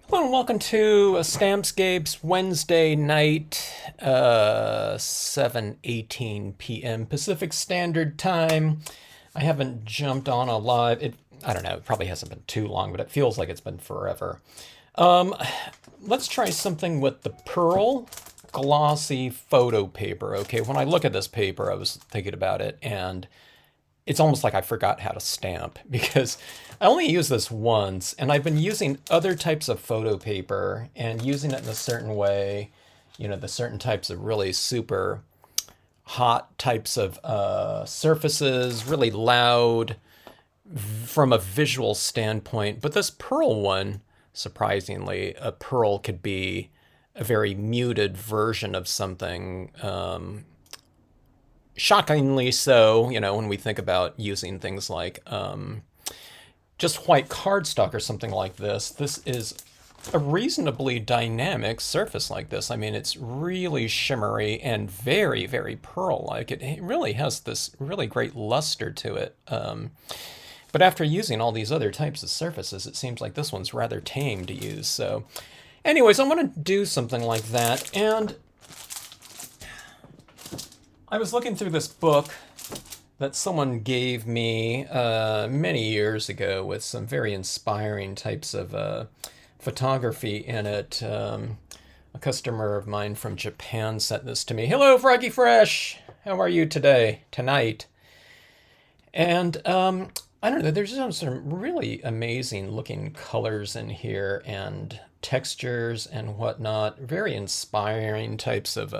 Hello and welcome to Stampscapes Wednesday night, 7:18 p.m. Pacific Standard Time. I haven't jumped on a live. I don't know. It probably hasn't been too long, but it feels like it's been forever. Um, let's try something with the Pearl glossy photo paper. Okay, when I look at this paper, I was thinking about it, and it's almost like I forgot how to stamp because I only use this once, and I've been using other types of photo paper and using it in a certain way, the certain types of really super hot types of surfaces, really loud from a visual standpoint. But this pearl one, surprisingly, a pearl could be a very muted version of something. Shockingly so, when we think about using things like just white cardstock or something like this, this is a reasonably dynamic surface like this. I mean, it's really shimmery and very, very pearl-like. It really has this really great luster to it. But after using all these other types of surfaces, it seems like this one's rather tame to use. So anyways, I want to do something like that. And I was looking through this book that someone gave me many years ago with some very inspiring types of photography in it. A customer of mine from Japan sent this to me. Hello, Froggy Fresh! How are you tonight? And I don't know, there's some really amazing looking colors in here and textures and whatnot. Very inspiring types of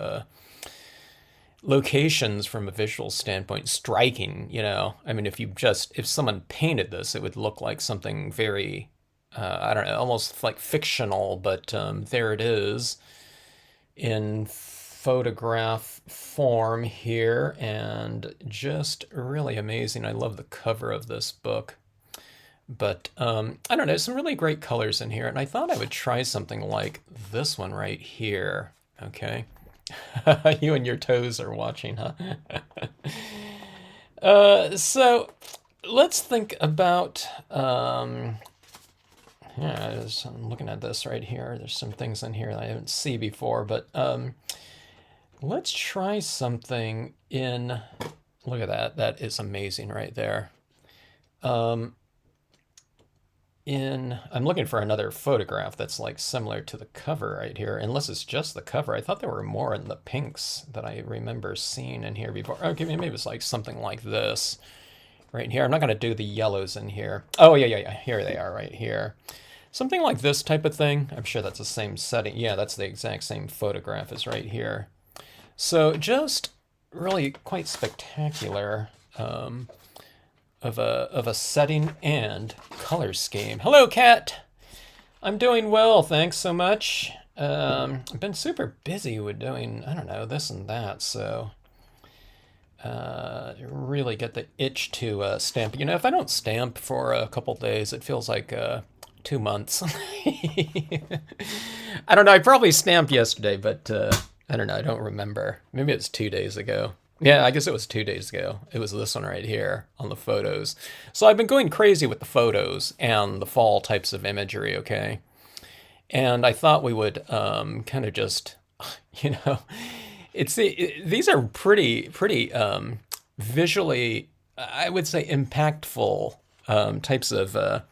locations from a visual standpoint. Striking. I mean, if someone painted this, it would look like something very, I don't know, almost like fictional, but there it is in photograph form here, and just really amazing. I love the cover of this book. But I don't know, some really great colors in here, and I thought I would try something like this one right here. Okay. You and your toes are watching, huh? So let's think about, yeah, I'm looking at this right here. There's some things in here that I haven't seen before, but let's try something in, look at that. That is amazing right there. I'm looking for another photograph that's like similar to the cover right here, unless it's just the cover. I thought there were more in the pinks that I remember seeing in here before. Okay, maybe it's like something like this right here. I'm not going to do the yellows in here. Oh, yeah. Here they are right here. Something like this type of thing. I'm sure that's the same setting. Yeah, that's the exact same photograph as right here. So just really quite spectacular. Of a setting and color scheme. Hello, Kat. I'm doing well, thanks so much. I've been super busy with doing, I don't know, this and that, so really get the itch to stamp. If I don't stamp for a couple days, it feels like 2 months. I don't know, I probably stamped yesterday, but I don't know, I don't remember. Maybe it's 2 days ago. Yeah, I guess it was 2 days ago. It was this one right here on the photos. So I've been going crazy with the photos and the fall types of imagery, okay? And I thought we would kind of just, you know, these are pretty visually, I would say, impactful types of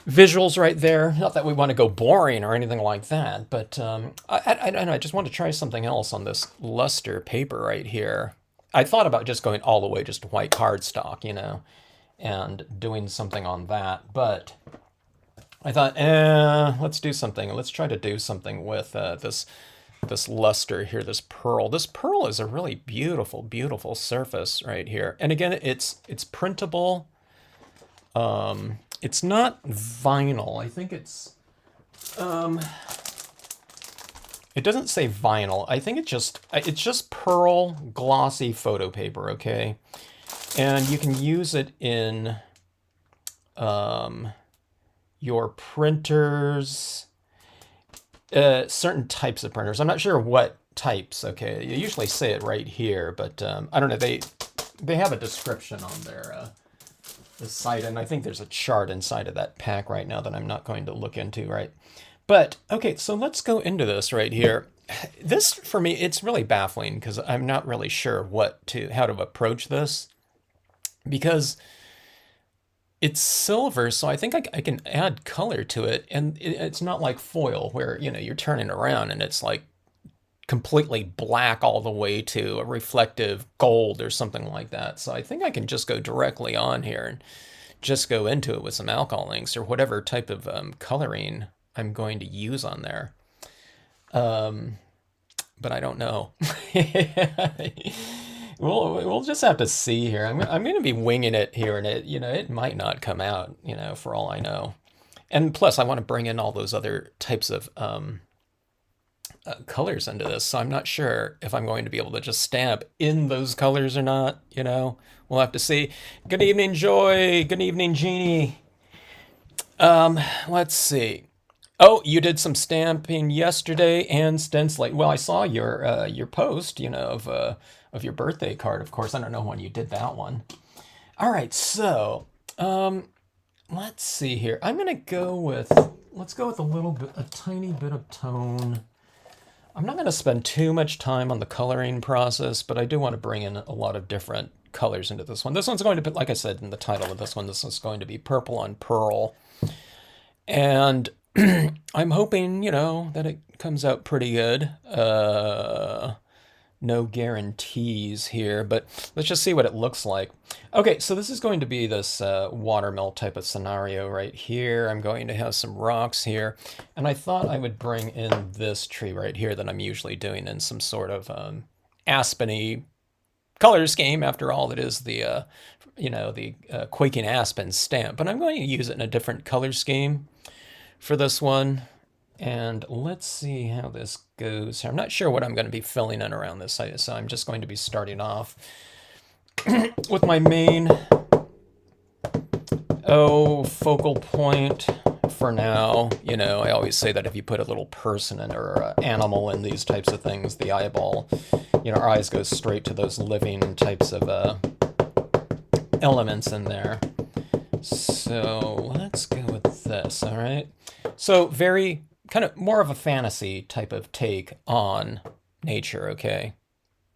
visuals right there. Not that we want to go boring or anything like that, but I don't know. I just want to try something else on this luster paper right here. I thought about just going all the way just to white cardstock, and doing something on that, but I thought, let's do something. Let's try to do something with this luster here, this pearl. This pearl is a really beautiful, beautiful surface right here. And again, it's printable. It's not vinyl. I think it's, it doesn't say vinyl. I think it's just pearl glossy photo paper, okay? And you can use it in your printers, certain types of printers. I'm not sure what types, okay? You usually say it right here, but I don't know. They have a description on their the site, and I think there's a chart inside of that pack right now that I'm not going to look into, right? But okay, so let's go into this right here. This, for me, it's really baffling because I'm not really sure how to approach this, because it's silver, so I think I can add color to it, and it's not like foil where, you're turning around and it's like completely black all the way to a reflective gold or something like that. So I think I can just go directly on here and just go into it with some alcohol inks or whatever type of coloring I'm going to use on there. But I don't know. We'll just have to see here. I'm going to be winging it here, and it might not come out, for all I know. And plus, I want to bring in all those other types of colors into this, so I'm not sure if I'm going to be able to just stamp in those colors or not. We'll have to see. Good evening, Joy. Good evening, Jeannie. Let's see. Oh, you did some stamping yesterday and stenciling. Well, I saw your post, of your birthday card. Of course, I don't know when you did that one. All right, so let's see here. I'm gonna let's go with a tiny bit of tone. I'm not going to spend too much time on the coloring process, but I do want to bring in a lot of different colors into this one. This one's going to be, like I said in the title of this is going to be Purple on Pearl. And I'm hoping, that it comes out pretty good. No guarantees here, but let's just see what it looks like. Okay, so this is going to be this watermill type of scenario right here. I'm going to have some rocks here, and I thought I would bring in this tree right here that I'm usually doing in some sort of aspeny color scheme. After all, it is the Quaking Aspen stamp, but I'm going to use it in a different color scheme for this one. And let's see how this goes. I'm not sure what I'm going to be filling in around this, so I'm just going to be starting off with my main focal point for now. I always say that if you put a little person in or animal in these types of things, the eyeball, our eyes go straight to those living types of elements in there. So let's go with this, all right? So very kind of more of a fantasy type of take on nature, okay?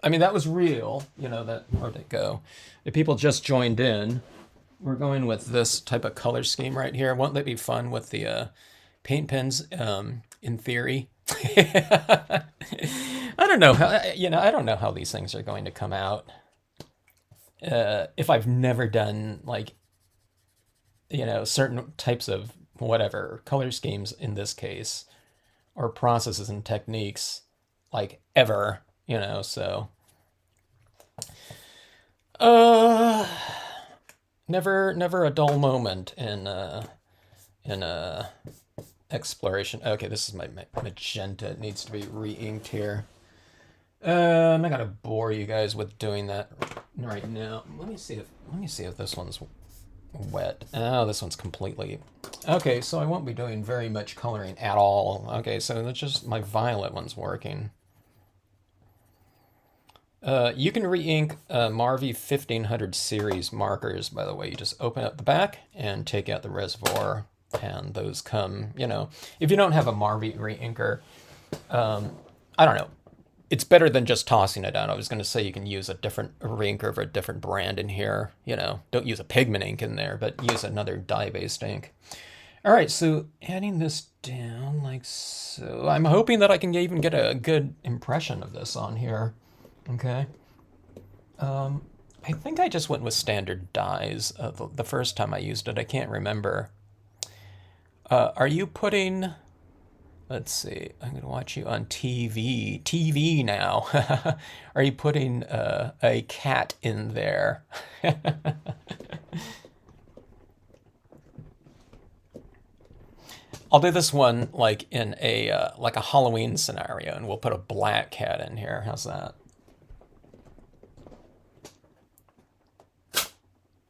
I mean, that was real, where'd it go? If people just joined in, we're going with this type of color scheme right here. Won't that be fun with the paint pens, in theory? I don't know how, I don't know how these things are going to come out. If I've never done, certain types of whatever color schemes in this case, or processes and techniques, ever, so never a dull moment in exploration. Okay, this is my magenta. It needs to be re-inked here. I'm not gonna bore you guys with doing that right now. Let me see if this one's wet. Oh, this one's completely... Okay, so I won't be doing very much coloring at all. Okay, so that's just my violet one's working. You can re-ink Marvy 1500 series markers, by the way. You just open up the back and take out the reservoir, and those come, if you don't have a Marvy re-inker, I don't know. It's better than just tossing it out. I was going to say you can use a different re-inker of a different brand in here. Don't use a pigment ink in there, but use another dye-based ink. All right, so adding this down like so. I'm hoping that I can even get a good impression of this on here. Okay. I think I just went with standard dyes the first time I used it. I can't remember. Are you putting... Let's see, I'm going to watch you on TV. TV now. Are you putting a cat in there? I'll do this one in a Halloween scenario, and we'll put a black cat in here. How's that?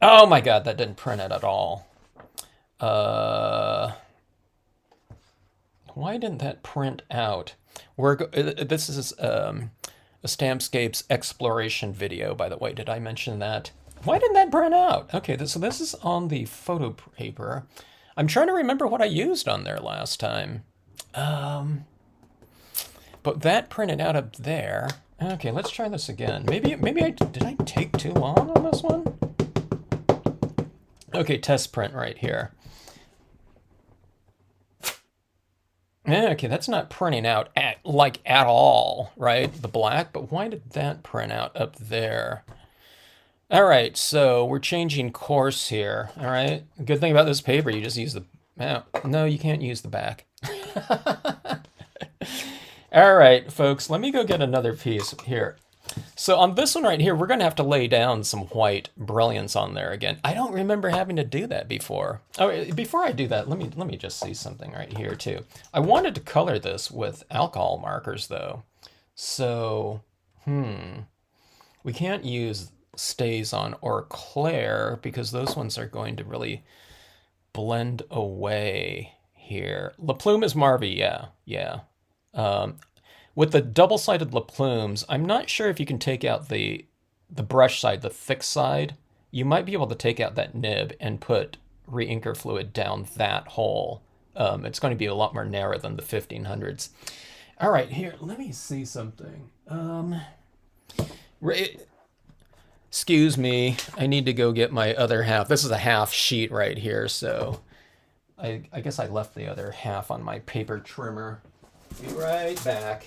Oh my god, that didn't print it at all. Why didn't that print out? This is a Stampscapes exploration video, by the way. Did I mention that? Why didn't that print out? Okay, so this is on the photo paper. I'm trying to remember what I used on there last time. But that printed out up there. Okay, let's try this again. Maybe did I take too long on this one? Okay, test print right here. Okay, that's not printing out at all, right? The black, but why did that print out up there? All right, so we're changing course here. All right, good thing about this paper, you just use the. No, you can't use the back. All right, folks, let me go get another piece here. So on this one right here, we're going to have to lay down some white brilliance on there again. I don't remember having to do that before. Oh, before I do that, let me just see something right here too. I wanted to color this with alcohol markers though. So, we can't use StazOn or Claire because those ones are going to really blend away here. La Plume is Marvy, yeah. With the double-sided La Plumes, I'm not sure if you can take out the brush side, the thick side. You might be able to take out that nib and put re-inker fluid down that hole. It's going to be a lot more narrow than the 1500s. All right, here, let me see something. Excuse me, I need to go get my other half. This is a half sheet right here, so I guess I left the other half on my paper trimmer. Be right back.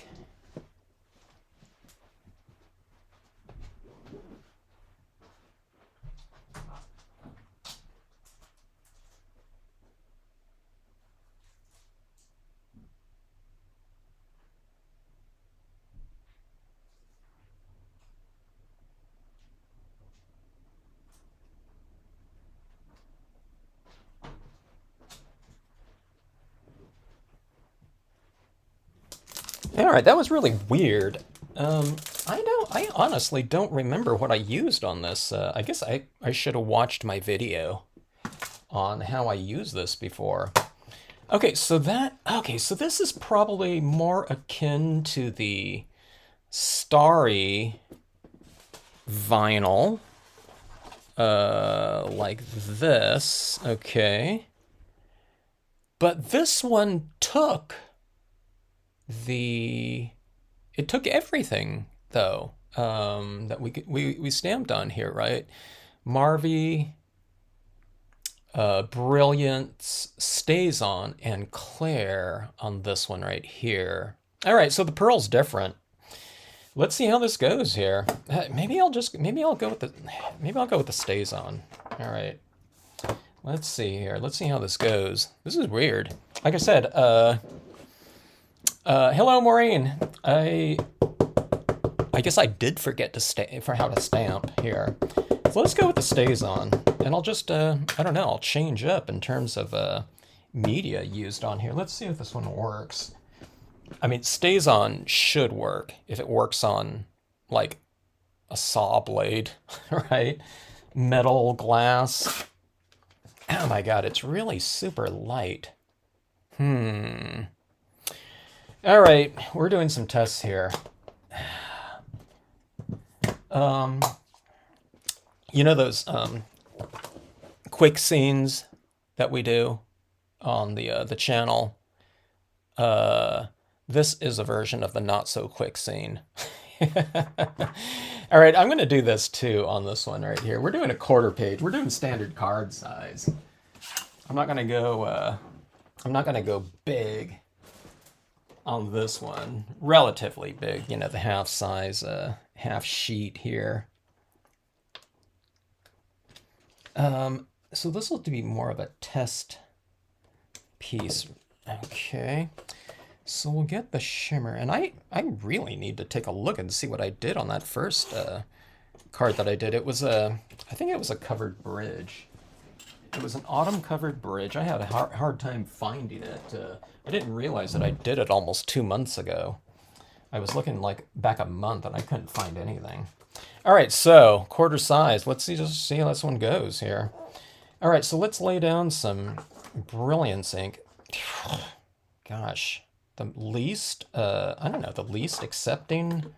All right, that was really weird. I honestly don't remember what I used on this. I guess I should have watched my video on how I used this before. Okay, so this is probably more akin to the starry vinyl, like this, okay. But this one took it took everything though, that we stamped on here, right? Marvy, Brilliance, StazOn, and Claire on this one right here. All right, so the pearl's different. Let's see how this goes here. Maybe I'll go with the StazOn. All right. Let's see here. Let's see how this goes. This is weird. Like I said, hello, Maureen. I guess I did forget to how to stamp here. So let's go with the StazOn, and I'll just I don't know. I'll change up in terms of media used on here. Let's see if this one works. I mean, StazOn should work if it works on like a saw blade, right? Metal, glass. Oh my God, it's really super light. All right, we're doing some tests here. You know those quick scenes that we do on the channel? This is a version of the not so quick scene. All right, I'm going to do this too on this one right here. We're doing a quarter page. We're doing standard card size. I'm not going to go big on this one. Relatively big, you know, the half size, half sheet here. So this will be more of a test piece. Okay. So we'll get the shimmer, and I really need to take a look and see what I did on that first card that I did. It was I think it was a covered bridge. It was an autumn covered bridge. I had a hard time finding it. I didn't realize that I did it almost 2 months ago. I was looking like back a month and I couldn't find anything. All right, so quarter size. Let's see how this one goes here. All right, so let's lay down some Brilliance ink. Gosh. The least, I don't know, the least accepting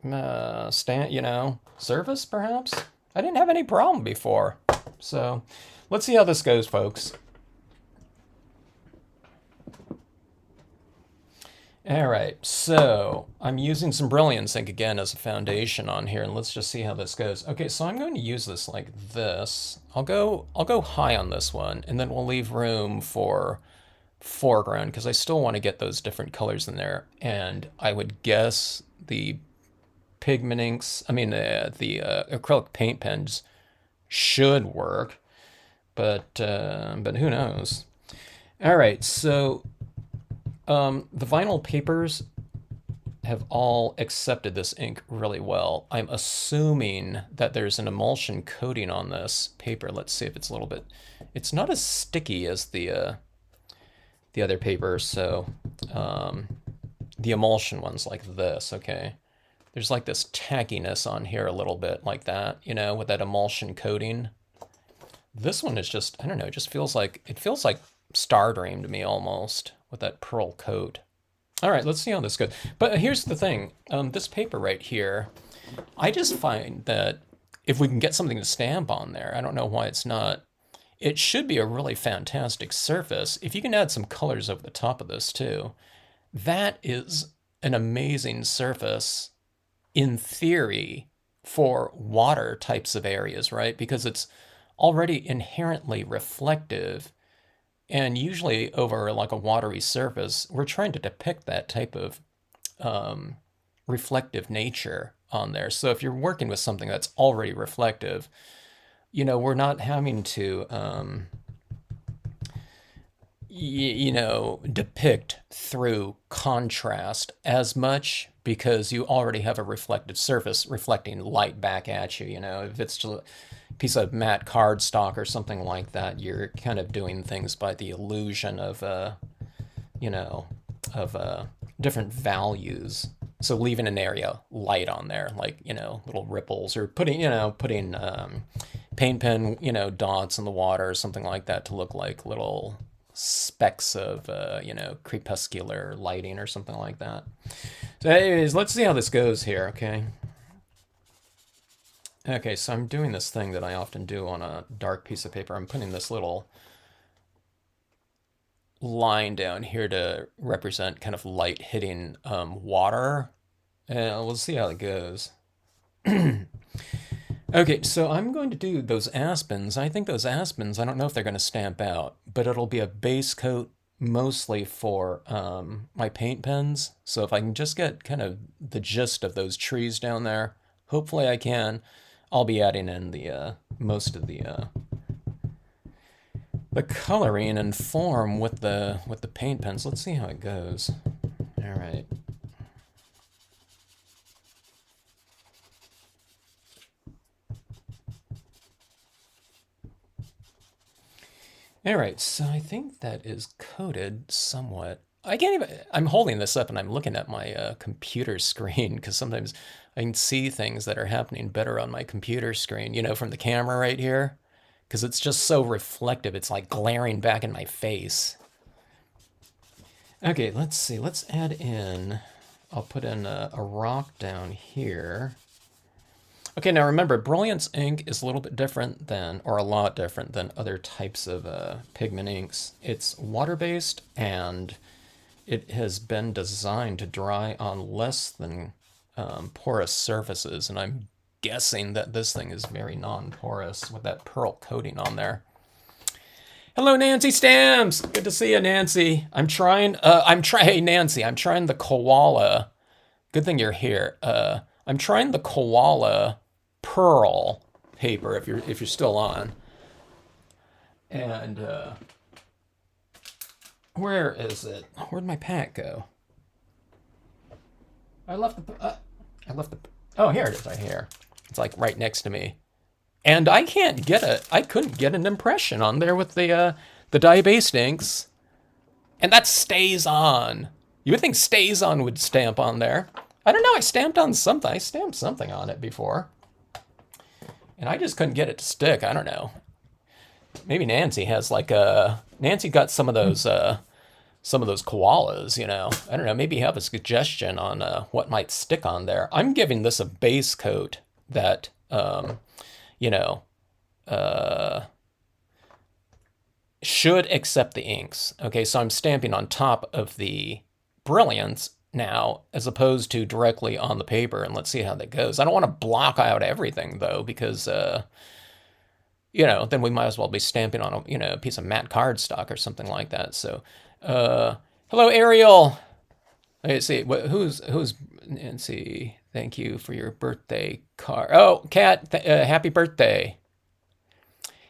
service, perhaps? I didn't have any problem before. So let's see how this goes, folks. All right, so I'm using some Brilliance ink again as a foundation on here, and let's just see how this goes. Okay, so I'm going to use this like this. I'll go high on this one, and then we'll leave room for foreground because I still want to get those different colors in there. And I would guess the pigment inks, I mean the acrylic paint pens should work, but who knows? All right, so the vinyl papers have all accepted this ink really well. I'm assuming that there's an emulsion coating on this paper. Let's see if it's a little bit. It's not as sticky as the other paper, so the emulsion one's like this. Okay, there's like this tackiness on here a little bit, like that, you know, with that emulsion coating. This one is just, I don't know, it just feels like Star Dream to me almost, with that pearl coat. All right, let's see how this goes. But here's the thing, this paper right here, I just find that if we can get something to stamp on there, I don't know why it's not, it should be a really fantastic surface. If you can add some colors over the top of this too, that is an amazing surface in theory for water types of areas, right? Because it's already inherently reflective. And usually over like a watery surface, we're trying to depict that type of reflective nature on there. So if you're working with something that's already reflective, you know, we're not having to, you know, depict through contrast as much because you already have a reflective surface reflecting light back at you. You know, if it's just a piece of matte cardstock or something like that, you're kind of doing things by the illusion of, you know, of different values. So leaving an area light on there, like, you know, little ripples, or putting paint pen, you know, dots in the water or something like that to look like little specks of, you know, crepuscular lighting or something like that. So anyways, let's see how this goes here, okay? Okay, so I'm doing this thing that I often do on a dark piece of paper. I'm putting this little line down here to represent kind of light hitting water. And we'll see how it goes. Okay, so I'm going to do those aspens. I think those aspens, I don't know if they're going to stamp out, but it'll be a base coat mostly for my paint pens. So if I can just get kind of the gist of those trees down there, hopefully I can. I'll be adding in the most of the coloring and form with the paint pens. Let's see how it goes. All right. All right, so I think that is coated somewhat. I can't even, I'm holding this up and I'm looking at my computer screen because sometimes I can see things that are happening better on my computer screen, you know, from the camera right here, because it's just so reflective. It's like glaring back in my face. Okay, let's see. Let's add in, I'll put in a rock down here. Okay, now remember, Brilliance ink is a little bit different than, or a lot different than other types of pigment inks. It's water-based and it has been designed to dry on less than porous surfaces, and I'm guessing that this thing is very non-porous with that pearl coating on there. Hello, Nancy Stamps. Good to see you, Nancy. Hey, Nancy, I'm trying the koala. Good thing you're here. I'm trying the koala pearl paper if you're still on. And where is it? Where'd my pack go? I left the. Oh, here it is, right here. It's like right next to me, and I couldn't get an impression on there with the dye-based inks, and that StazOn. You would think StazOn would stamp on there. I don't know. I stamped something on it before, and I just couldn't get it to stick. I don't know. Maybe Nancy has like Nancy got some of those koalas, you know. I don't know, maybe you have a suggestion on what might stick on there. I'm giving this a base coat that, you know, should accept the inks. Okay, so I'm stamping on top of the brilliance now as opposed to directly on the paper, and let's see how that goes. I don't want to block out everything though, because then we might as well be stamping on a piece of matte cardstock or something like that. So hello Ariel. Let's see who's Nancy. Thank you for your birthday card. Oh, Kat, happy birthday.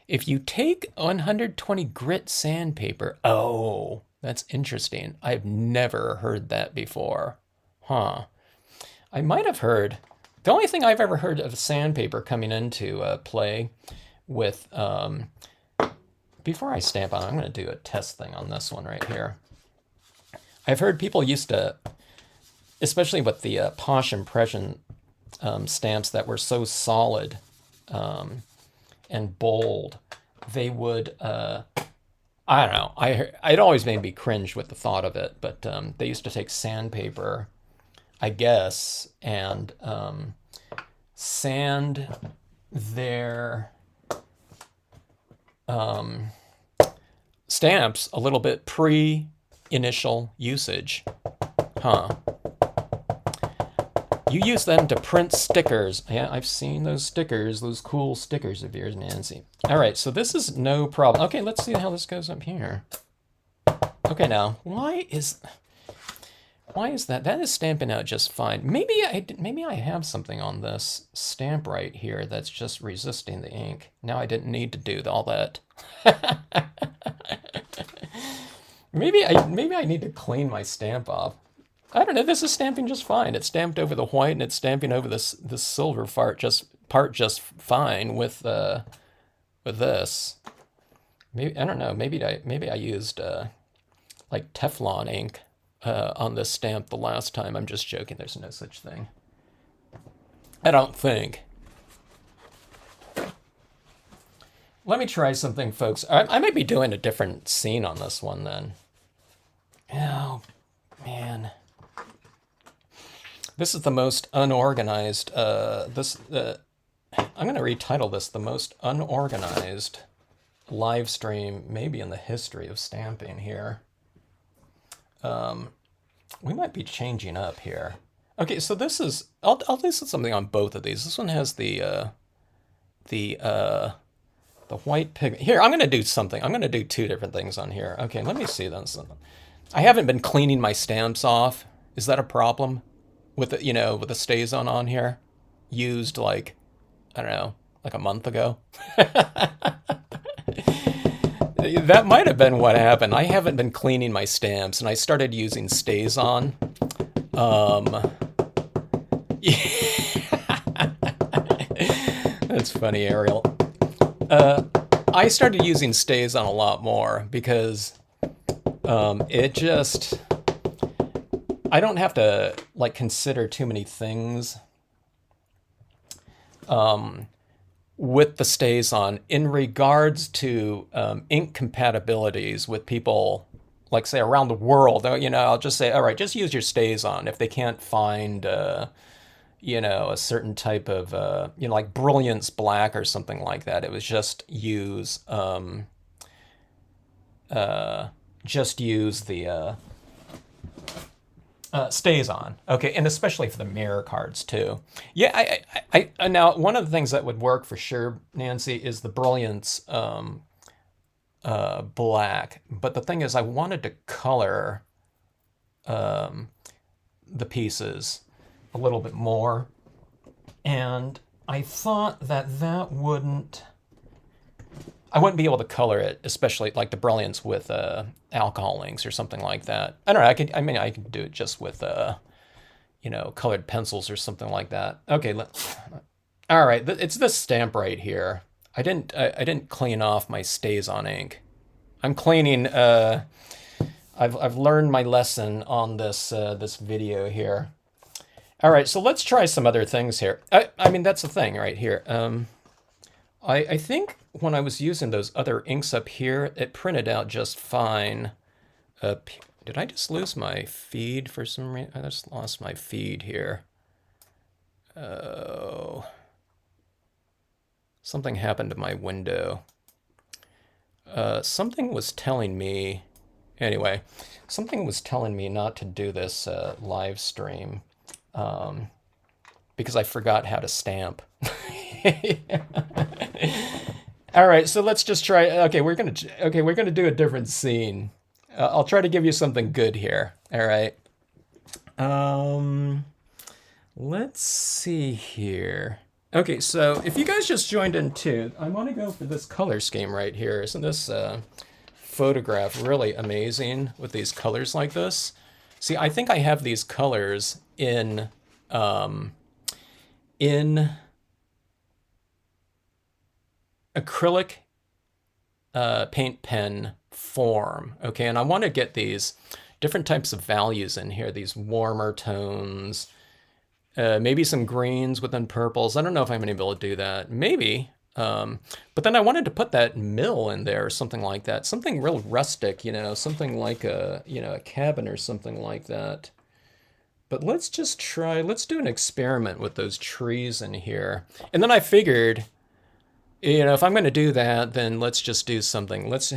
If you take 120 grit sandpaper, oh, that's interesting. I've never heard that before. Huh. I might have heard, the only thing I've ever heard of sandpaper coming into play with, before I stamp on it, I'm going to do a test thing on this one right here. I've heard people used to, especially with the Posh Impression stamps that were so solid, and bold, they would, I don't know, it always made me cringe with the thought of it, but they used to take sandpaper, I guess, and sand their stamps a little bit pre-initial usage. Huh. You use them to print stickers. Yeah, I've seen those stickers, those cool stickers of yours, Nancy. All right, so this is no problem. Okay, let's see how this goes up here. Okay, now, why is that? That is stamping out just fine. Maybe I have something on this stamp right here that's just resisting the ink. Now I didn't need to do all that. Maybe I need to clean my stamp off. I don't know, this is stamping just fine. It's stamped over the white and it's stamping over this silver part just fine with this. Maybe, I don't know, maybe I used like Teflon ink on this stamp the last time. I'm just joking, there's no such thing. I don't think. Let me try something, folks. I might be doing a different scene on this one then. Oh, man. This is the most unorganized, I'm going to retitle this the most unorganized live stream maybe in the history of stamping here. We might be changing up here. Okay, so this is, I'll do something on both of these. This one has the white pigment. Here, I'm going to do something. I'm going to do two different things on here. Okay, let me see then. I haven't been cleaning my stamps off. Is that a problem? With the, with the StazOn on here, used like, I don't know, like a month ago. That might have been what happened. I haven't been cleaning my stamps, and I started using StazOn. That's funny, Ariel. I started using StazOn a lot more because it just, I don't have to like consider too many things with the StazOn in regards to ink compatibilities with people, like say around the world. I'll just say, all right, just use your StazOn if they can't find a certain type of like Brilliance Black or something like that. It was just use the StazOn, okay, and especially for the mirror cards too. Yeah, I now one of the things that would work for sure, Nancy, is the Brilliance Black. But the thing is, I wanted to color the pieces a little bit more, and I thought that wouldn't. I wouldn't be able to color it, especially like the Brilliance with alcohol inks or something like that. I don't know. I could do it just with colored pencils or something like that. Okay, all right. It's this stamp right here. I didn't clean off my StazOn ink. I'm cleaning. I've learned my lesson on this video here. All right, so let's try some other things here. I mean, that's the thing right here. I think when I was using those other inks up here, it printed out just fine. Did I just lose my feed for some reason? I just lost my feed here. Oh. Something happened to my window. Something was telling me, anyway, something was telling me not to do this live stream because I forgot how to stamp. All right, so let's just try. Okay, we're gonna do a different scene. I'll try to give you something good here. All right. Let's see here. Okay, so if you guys just joined in too, I want to go for this color scheme right here. Isn't this photograph really amazing with these colors like this? See, I think I have these colors in acrylic paint pen form. Okay, and I want to get these different types of values in here, these warmer tones, maybe some greens within purples. I don't know if I'm going to be able to do that. Maybe. But then I wanted to put that mill in there or something like that. Something real rustic, you know, something like a cabin or something like that. But let's just try, let's do an experiment with those trees in here. And then I figured, you know, if I'm going to do that, then let's just do something. Let's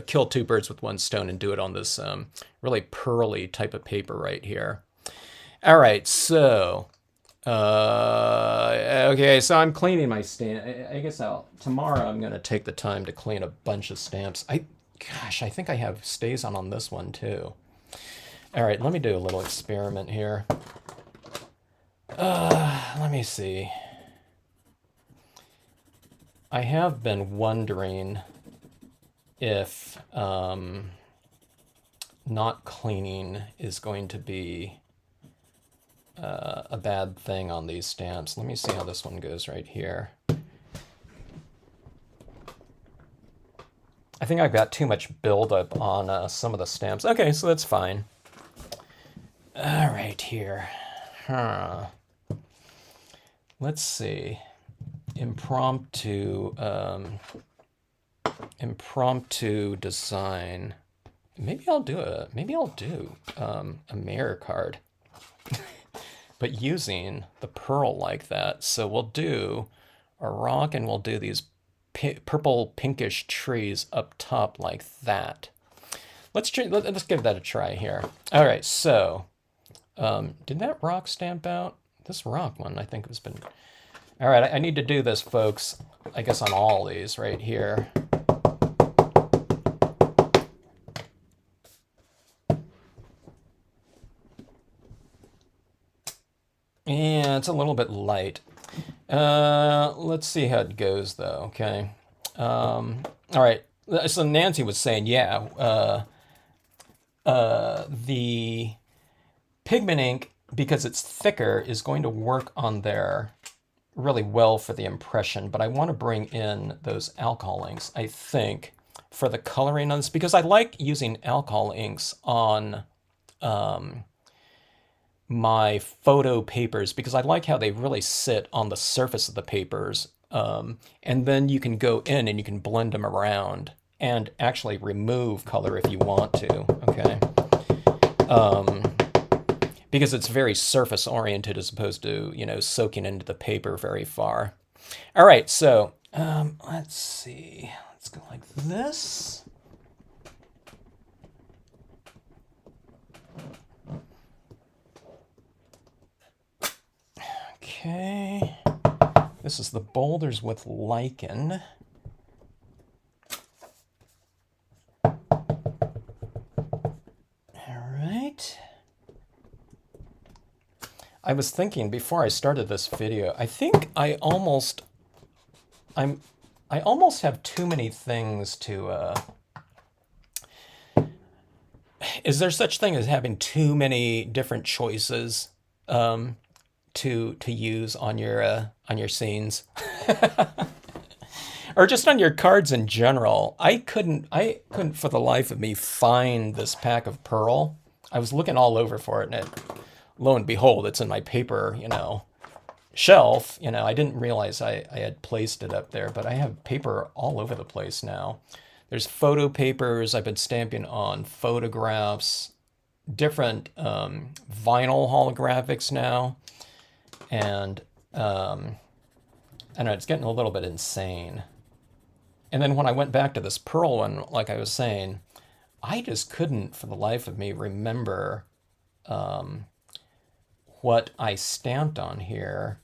kill two birds with one stone and do it on this really pearly type of paper right here. All right, so okay, so I'm cleaning my stamp. I guess tomorrow I'm going to take the time to clean a bunch of stamps. Gosh, I think I have StazOn on this one too. All right, let me do a little experiment here. Let me see. I have been wondering if not cleaning is going to be a bad thing on these stamps. Let me see how this one goes right here. I think I've got too much buildup on some of the stamps. Okay, so that's fine. All right, here. Let's see. Impromptu design. Maybe I'll do a mayor card. But using the pearl like that. So we'll do a rock and we'll do these purple pinkish trees up top like that. Let's give that a try here. All right, so did that rock stamp out? This rock one, I think, has been... All right, I need to do this, folks, I guess on all these right here. Yeah, it's a little bit light. Let's see how it goes, though, okay? All right, so Nancy was saying, yeah, the pigment ink, because it's thicker, is going to work on there really well for the impression, but I want to bring in those alcohol inks, I think, for the coloring on this, because I like using alcohol inks on my photo papers, because I like how they really sit on the surface of the papers, and then you can go in and you can blend them around and actually remove color if you want to, okay? Because it's very surface oriented as opposed to, you know, soaking into the paper very far. All right, so let's see. Let's go like this. Okay. This is the boulders with lichen. All right. I was thinking before I started this video, I think I almost have too many things to is there such thing as having too many different choices to use on your scenes? Or just on your cards in general? I couldn't for the life of me find this pack of pearl. I was looking all over for it, and lo and behold, it's in my paper, you know, shelf. You know, I didn't realize I had placed it up there, but I have paper all over the place now. There's photo papers. I've been stamping on photographs, different vinyl holographics now, and I don't know, it's getting a little bit insane. And then when I went back to this pearl one, like I was saying, I just couldn't for the life of me remember what I stamped on here.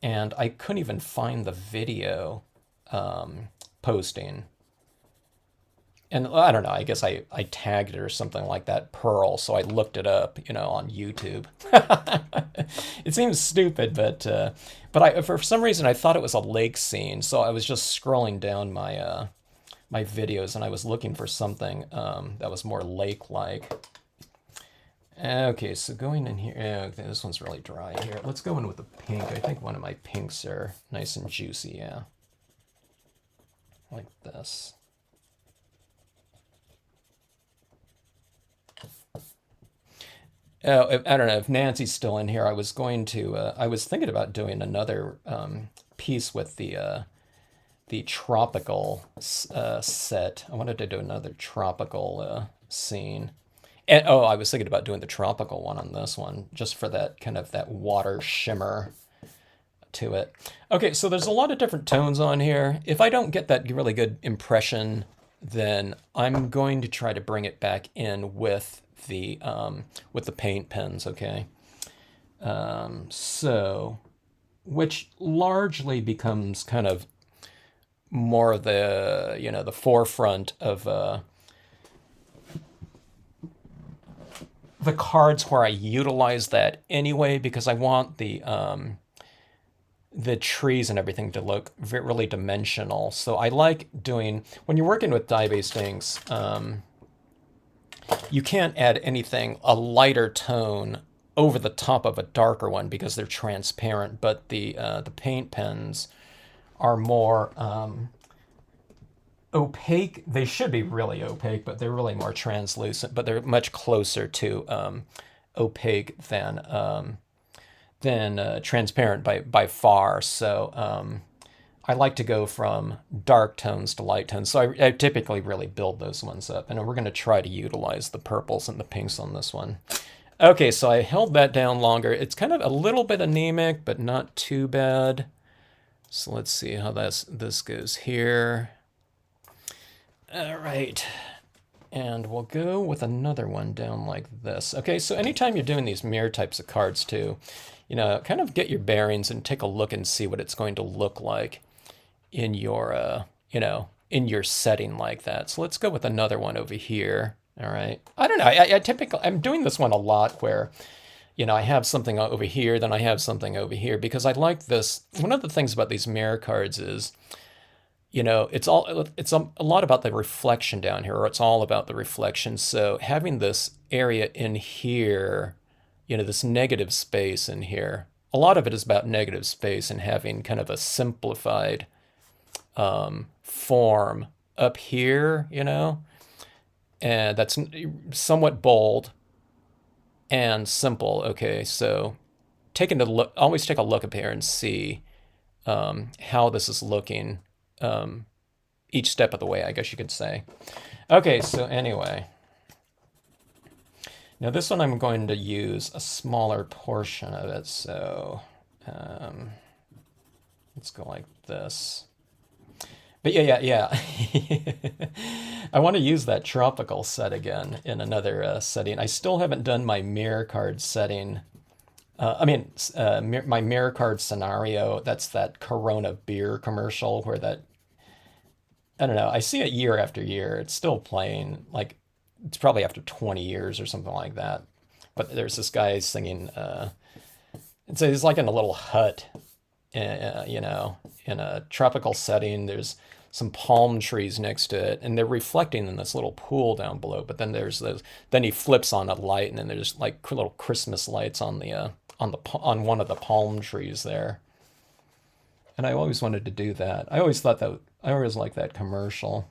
And I couldn't even find the video posting. And I don't know, I guess I tagged it or something like that, Pearl, so I looked it up, on YouTube. It seems stupid, but I for some reason I thought it was a lake scene, so I was just scrolling down my videos and I was looking for something that was more lake-like. Okay, so going in here, okay, this one's really dry here. Let's go in with the pink. I think one of my pinks are nice and juicy, yeah. Like this. Oh, I don't know if Nancy's still in here. I was thinking about doing another piece with the tropical set. I wanted to do another tropical scene. And oh, I was thinking about doing the tropical one on this one, just for that kind of that water shimmer to it. Okay, so there's a lot of different tones on here. If I don't get that really good impression, then I'm going to try to bring it back in with the paint pens, okay? So, which largely becomes kind of more of the, the forefront of the cards where I utilize that anyway, because I want the trees and everything to look really dimensional. So I like doing, when you're working with dye-based inks, you can't add anything, a lighter tone over the top of a darker one because they're transparent, but the paint pens are more opaque. They should be really opaque, but they're really more translucent, but they're much closer to opaque than transparent by far. So I like to go from dark tones to light tones. So I typically really build those ones up. And we're going to try to utilize the purples and the pinks on this one. Okay, so I held that down longer. It's kind of a little bit anemic, but not too bad. So let's see how this goes here. All right. And we'll go with another one down like this. Okay, so anytime you're doing these mirror types of cards too, kind of get your bearings and take a look and see what it's going to look like in your, in your setting like that. So let's go with another one over here. All right. I don't know. I'm doing this one a lot where, I have something over here, then I have something over here, because I like this. One of the things about these mirror cards is, it's a lot about the reflection down here, or it's all about the reflection. So having this area in here, this negative space in here, a lot of it is about negative space and having kind of a simplified form up here, and that's somewhat bold and simple. Okay, so always take a look up here and see how this is looking each step of the way, I guess you could say. Okay, so anyway, now this one I'm going to use a smaller portion of it, so let's go like this. But yeah. I want to use that tropical set again in another setting. I still haven't done my mirror card setting. My mirror card scenario. That's that Corona beer commercial where I don't know, I see it year after year. It's still playing, like, it's probably after 20 years or something like that. But there's this guy singing, and so he's like in a little hut, in a tropical setting. There's some palm trees next to it, and they're reflecting in this little pool down below. But then then he flips on a light, and then there's like little Christmas lights on on one of the palm trees there. And I always wanted to do that. I always liked that commercial.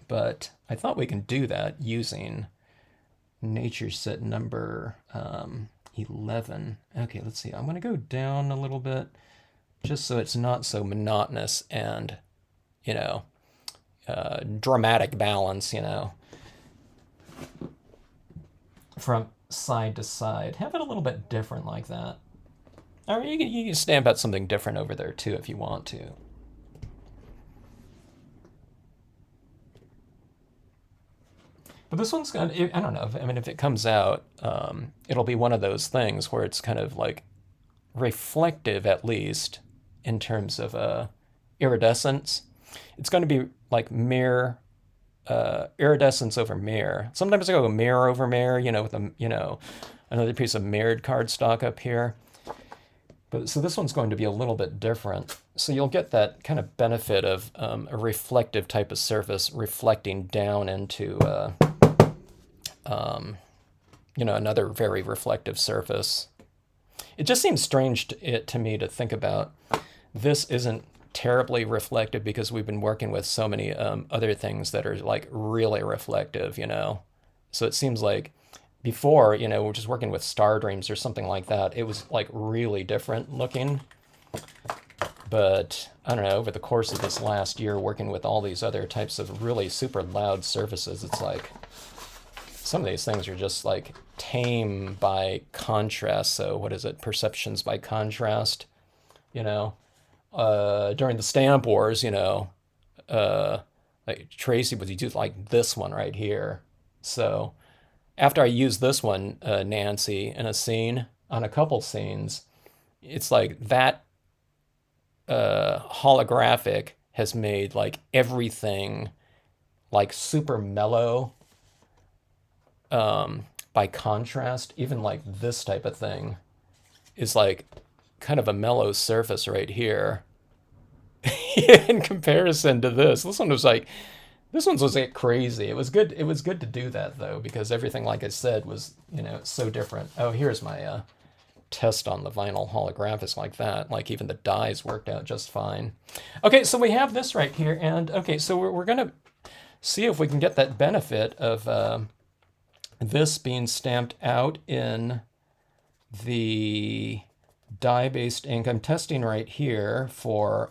But I thought we can do that using nature set number 11. Okay, let's see. I'm going to go down a little bit just so it's not so monotonous and, dramatic balance, from side to side. Have it a little bit different like that. Or you can stamp out something different over there too if you want to. But this one's got, I don't know, I mean, if it comes out, it'll be one of those things where it's kind of like reflective, at least, in terms of iridescence. It's going to be like mirror, iridescence over mirror. Sometimes I go mirror over mirror, with another piece of mirrored cardstock up here. But so this one's going to be a little bit different. So you'll get that kind of benefit of a reflective type of surface reflecting down into, another very reflective surface. It just seems strange to me to think about this isn't terribly reflective because we've been working with so many other things that are like really reflective, So it seems like before, we're just working with Star Dreams or something like that. It was like really different looking. But I don't know, over the course of this last year, working with all these other types of really super loud surfaces, it's like some of these things are just like tame by contrast. So what is it? Perceptions by contrast, during the stamp wars, like Tracy would do like this one right here. So after I use this one, Nancy, in a scene, on a couple scenes, it's like that holographic has made like everything like super mellow by contrast. Even like this type of thing is like kind of a mellow surface right here in comparison to this. This one's like crazy. It was good. It was good to do that though, because everything, like I said, was, so different. Oh, here's my test on the vinyl holographics like that. Like even the dyes worked out just fine. Okay, so we have this right here. And okay, so we're going to see if we can get that benefit of this being stamped out in the dye-based ink. I'm testing right here for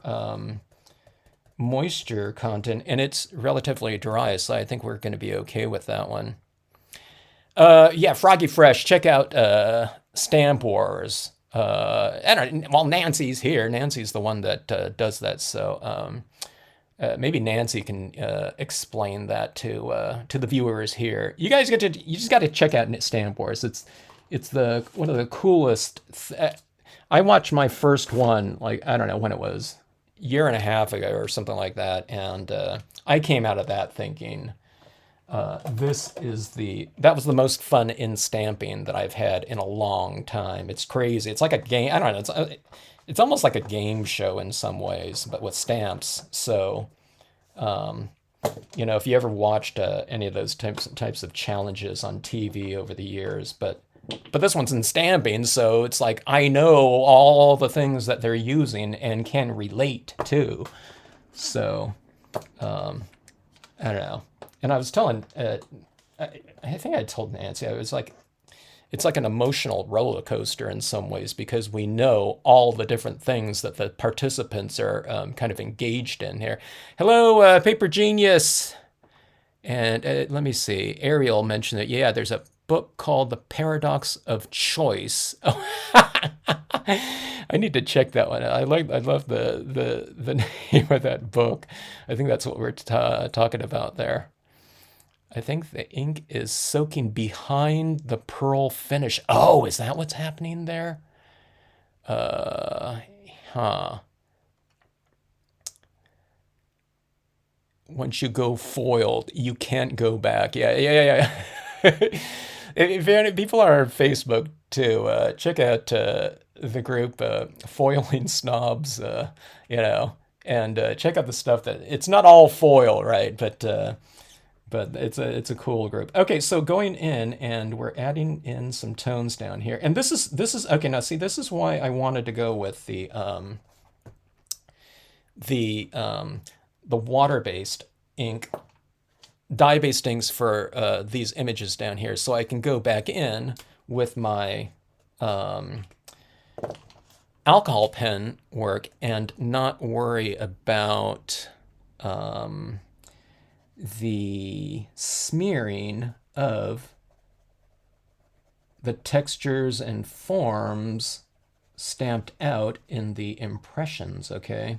moisture content, and it's relatively dry, so I think we're going to be okay with that one. Yeah, Froggy Fresh, check out Stamp Wars. Well, Nancy's here. Nancy's the one that does that, so maybe Nancy can explain that to the viewers here. You just got to check out Stamp Wars. It's one of the coolest. I watched my first one, like, I don't know when it was, year and a half ago or something like that, and I came out of that thinking that was the most fun in stamping that I've had in a long time. It's crazy. It's like a game. I don't know. It's almost like a game show in some ways, but with stamps. So, if you ever watched any of those types of challenges on TV over the years, but this one's in stamping, so it's like I know all the things that they're using and can relate to. So, I don't know. And I was telling, I think I told Nancy, I was like, it's like an emotional roller coaster in some ways because we know all the different things that the participants are kind of engaged in here. Hello, Paper Genius. And let me see. Ariel mentioned that, yeah, there's a book called The Paradox of Choice. Oh, I need to check that one. I love the name of that book. I think that's what we're talking about there. I think the ink is soaking behind the pearl finish. Oh, is that what's happening there? Huh. Once you go foiled, you can't go back. Yeah. If any people are on Facebook too, check out the group Foiling Snobs, and check out the stuff that it's not all foil, right? But it's a cool group. Okay, so going in and we're adding in some tones down here, and this is okay. Now see, this is why I wanted to go with the water-based ink, dye-based inks for these images down here, so I can go back in with my alcohol pen work and not worry about the smearing of the textures and forms stamped out in the impressions, okay?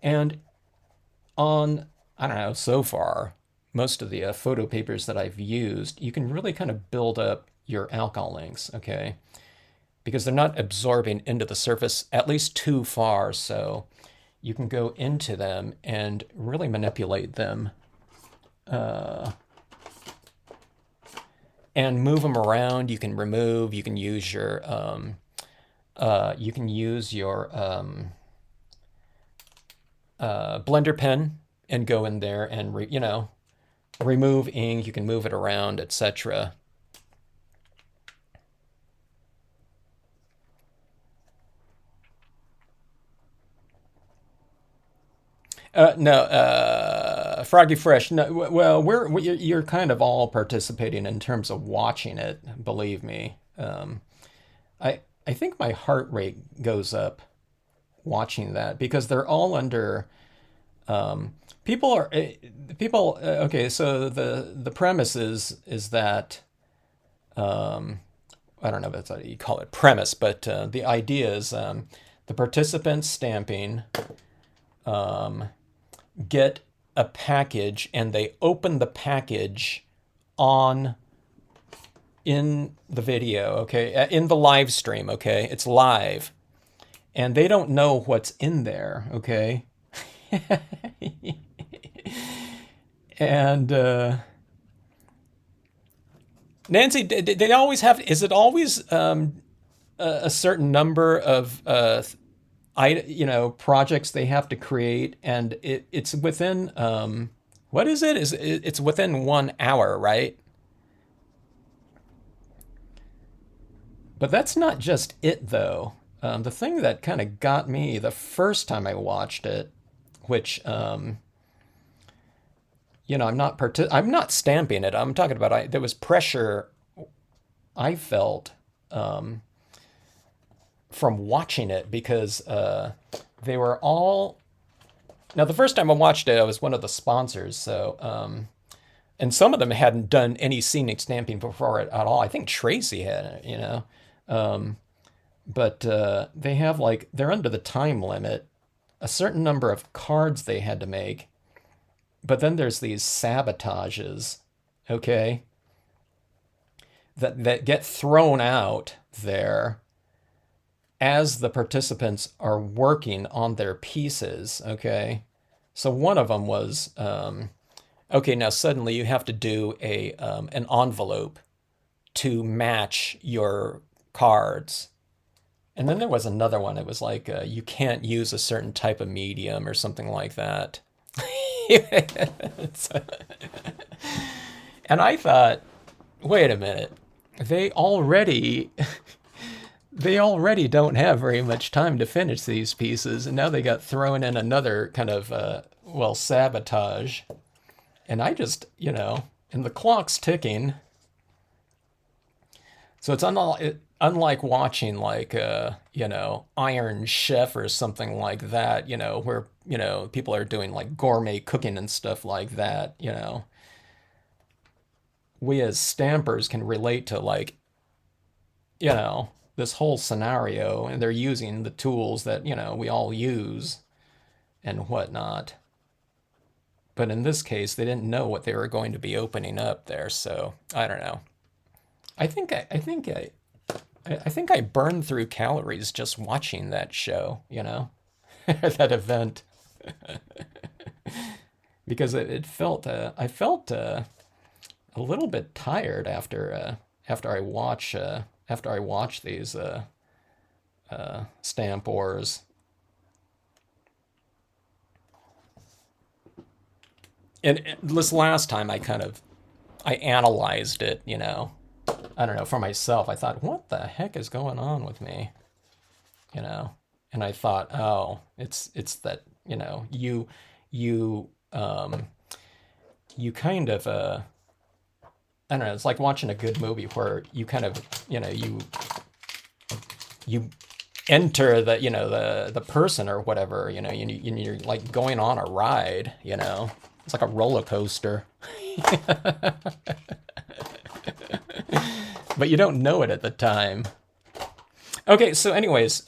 And on, I don't know, so far, most of the photo papers that I've used, you can really kind of build up your alcohol inks, okay? Because they're not absorbing into the surface at least too far, so you can go into them and really manipulate them and move them around. You can remove, you can use your blender pen and go in there and remove ink. You can move it around, etc. No, Froggy Fresh. No, well, you're kind of all participating in terms of watching it. Believe me, I think my heart rate goes up watching that because they're all under. People are people. Okay, so the premise is that I don't know if that's how you call it premise, but the idea is the participants stamping get a package and they open the package on in the video, okay, in the live stream, okay, it's live, and they don't know what's in there, okay. And Nancy, they always have, is it always a certain number of projects they have to create, and it's within what is it? It's within 1 hour, right? But that's not just it, though. The thing that kind of got me the first time I watched it, which I'm not stamping it. I'm talking about there was pressure I felt from watching it because they were all. Now, the first time I watched it, I was one of the sponsors, so and some of them hadn't done any scenic stamping before it at all. I think Tracy had, but they have they're under the time limit, a certain number of cards they had to make, but then there's these sabotages, okay, that get thrown out there as the participants are working on their pieces, okay? So one of them was, okay, now suddenly you have to do an envelope to match your cards. And then there was another one. It was like, you can't use a certain type of medium or something like that. And I thought, wait a minute, they already don't have very much time to finish these pieces, and now they got thrown in another kind of sabotage. And I just, and the clock's ticking. So it's unlike watching Iron Chef or something like that, where people are doing gourmet cooking and stuff like that. We as stampers can relate to this whole scenario, and they're using the tools that we all use and whatnot. But in this case, they didn't know what they were going to be opening up there, so I don't know. I think I burned through calories just watching that show, that event, because I felt a little bit tired after I watch these stamp wars. And this last time I analyzed it, I don't know, for myself. I thought, what the heck is going on with me? And I thought, oh, it's that, you kind of, I don't know, it's like watching a good movie where you kind of, you enter the person or whatever, you're like going on a ride, it's like a roller coaster. But you don't know it at the time. Okay, so anyways,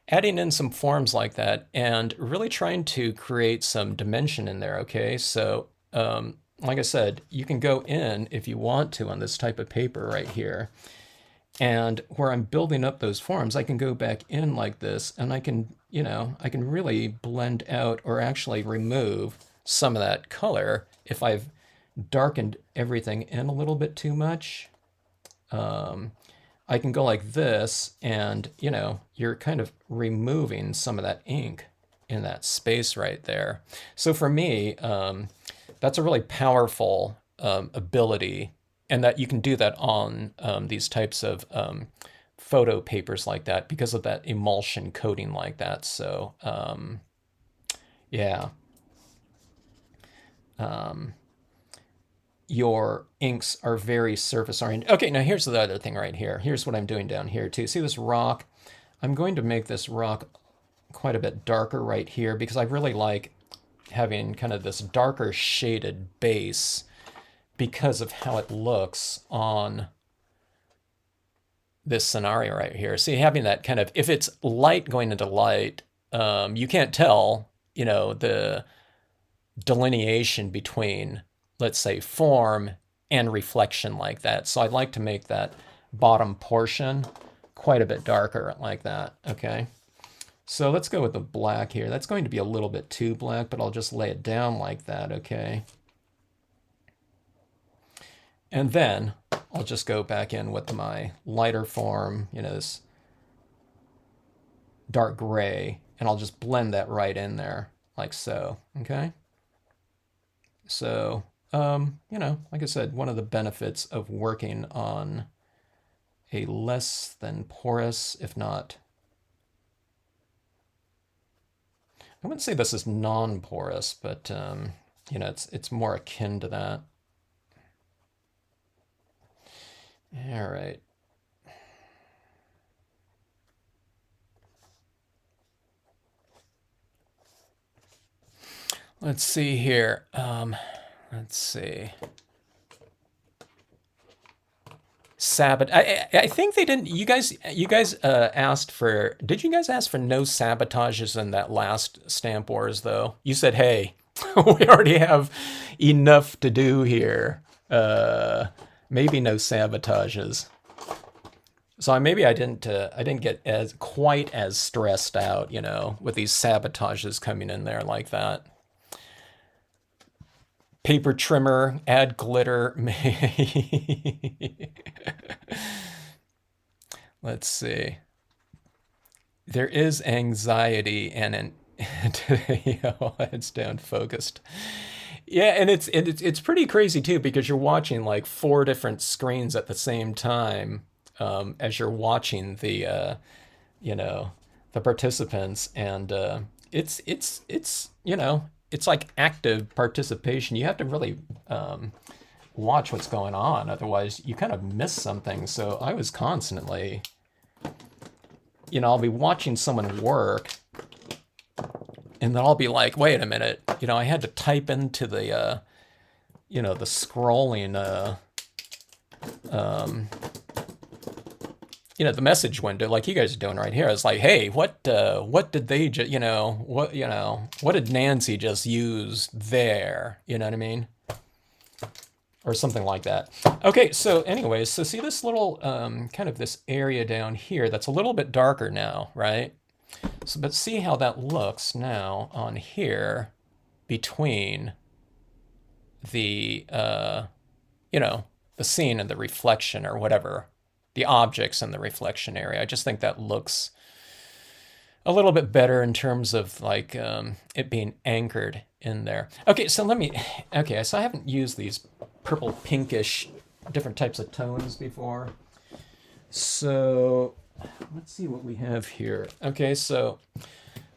adding in some forms like that and really trying to create some dimension in there, okay? So, like I said, you can go in if you want to on this type of paper right here. And where I'm building up those forms, I can go back in like this and I can, I can really blend out or actually remove some of that color if I've darkened everything in a little bit too much. I can go like this and, you're kind of removing some of that ink in that space right there. So for me, that's a really powerful ability, and that you can do that on these types of photo papers like that because of that emulsion coating like that. So yeah, your inks are very surface oriented. Okay, now here's the other thing right here. Here's what I'm doing down here too. See this rock? I'm going to make this rock quite a bit darker right here because I really like having kind of this darker shaded base because of how it looks on this scenario right here. See, having that kind of, if it's light going into light, you can't tell, the delineation between, let's say, form and reflection like that. So I'd like to make that bottom portion quite a bit darker like that, okay? So let's go with the black here. That's going to be a little bit too black, but I'll just lay it down like that, okay? And then I'll just go back in with my lighter form, this dark gray, and I'll just blend that right in there, like so, okay? So, like I said, one of the benefits of working on a less than porous, if not, I wouldn't say this is non-porous, but, it's more akin to that. All right. Let's see here. Let's see. I think they didn't. You guys asked for. Did you guys ask for no sabotages in that last Stamp Wars though? You said, "Hey, we already have enough to do here. Maybe no sabotages." So maybe I didn't get as quite as stressed out, with these sabotages coming in there like that. Paper trimmer, add glitter. Let's see. There is anxiety and an heads down focused. Yeah, and it's pretty crazy too because you're watching like 4 different screens at the same time as you're watching the participants, and it's like active participation. You have to really watch what's going on, otherwise you kind of miss something. So I was constantly, I'll be watching someone work, and then I'll be like, wait a minute, I had to type into the, the scrolling, the message window, like you guys are doing right here. It's like, hey, what did they just, what did Nancy just use there? You know what I mean? Or something like that. Okay, so anyways, so see this little kind of this area down here that's a little bit darker now, right? So, but see how that looks now on here between the, the scene and the reflection or whatever, the objects in the reflection area. I just think that looks a little bit better in terms of like it being anchored in there. Okay, so so I haven't used these purple pinkish different types of tones before. So let's see what we have here. Okay, so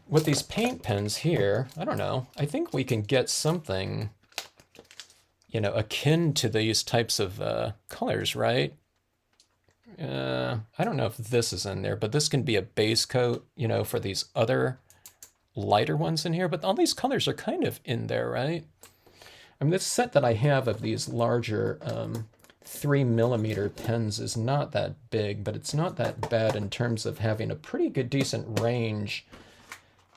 with these paint pens here, I don't know, I think we can get something, akin to these types of colors, right? I don't know if this is in there, but this can be a base coat, for these other lighter ones in here. But all these colors are kind of in there, right? I mean, this set that I have of these larger 3mm pens is not that big, but it's not that bad in terms of having a pretty good, decent range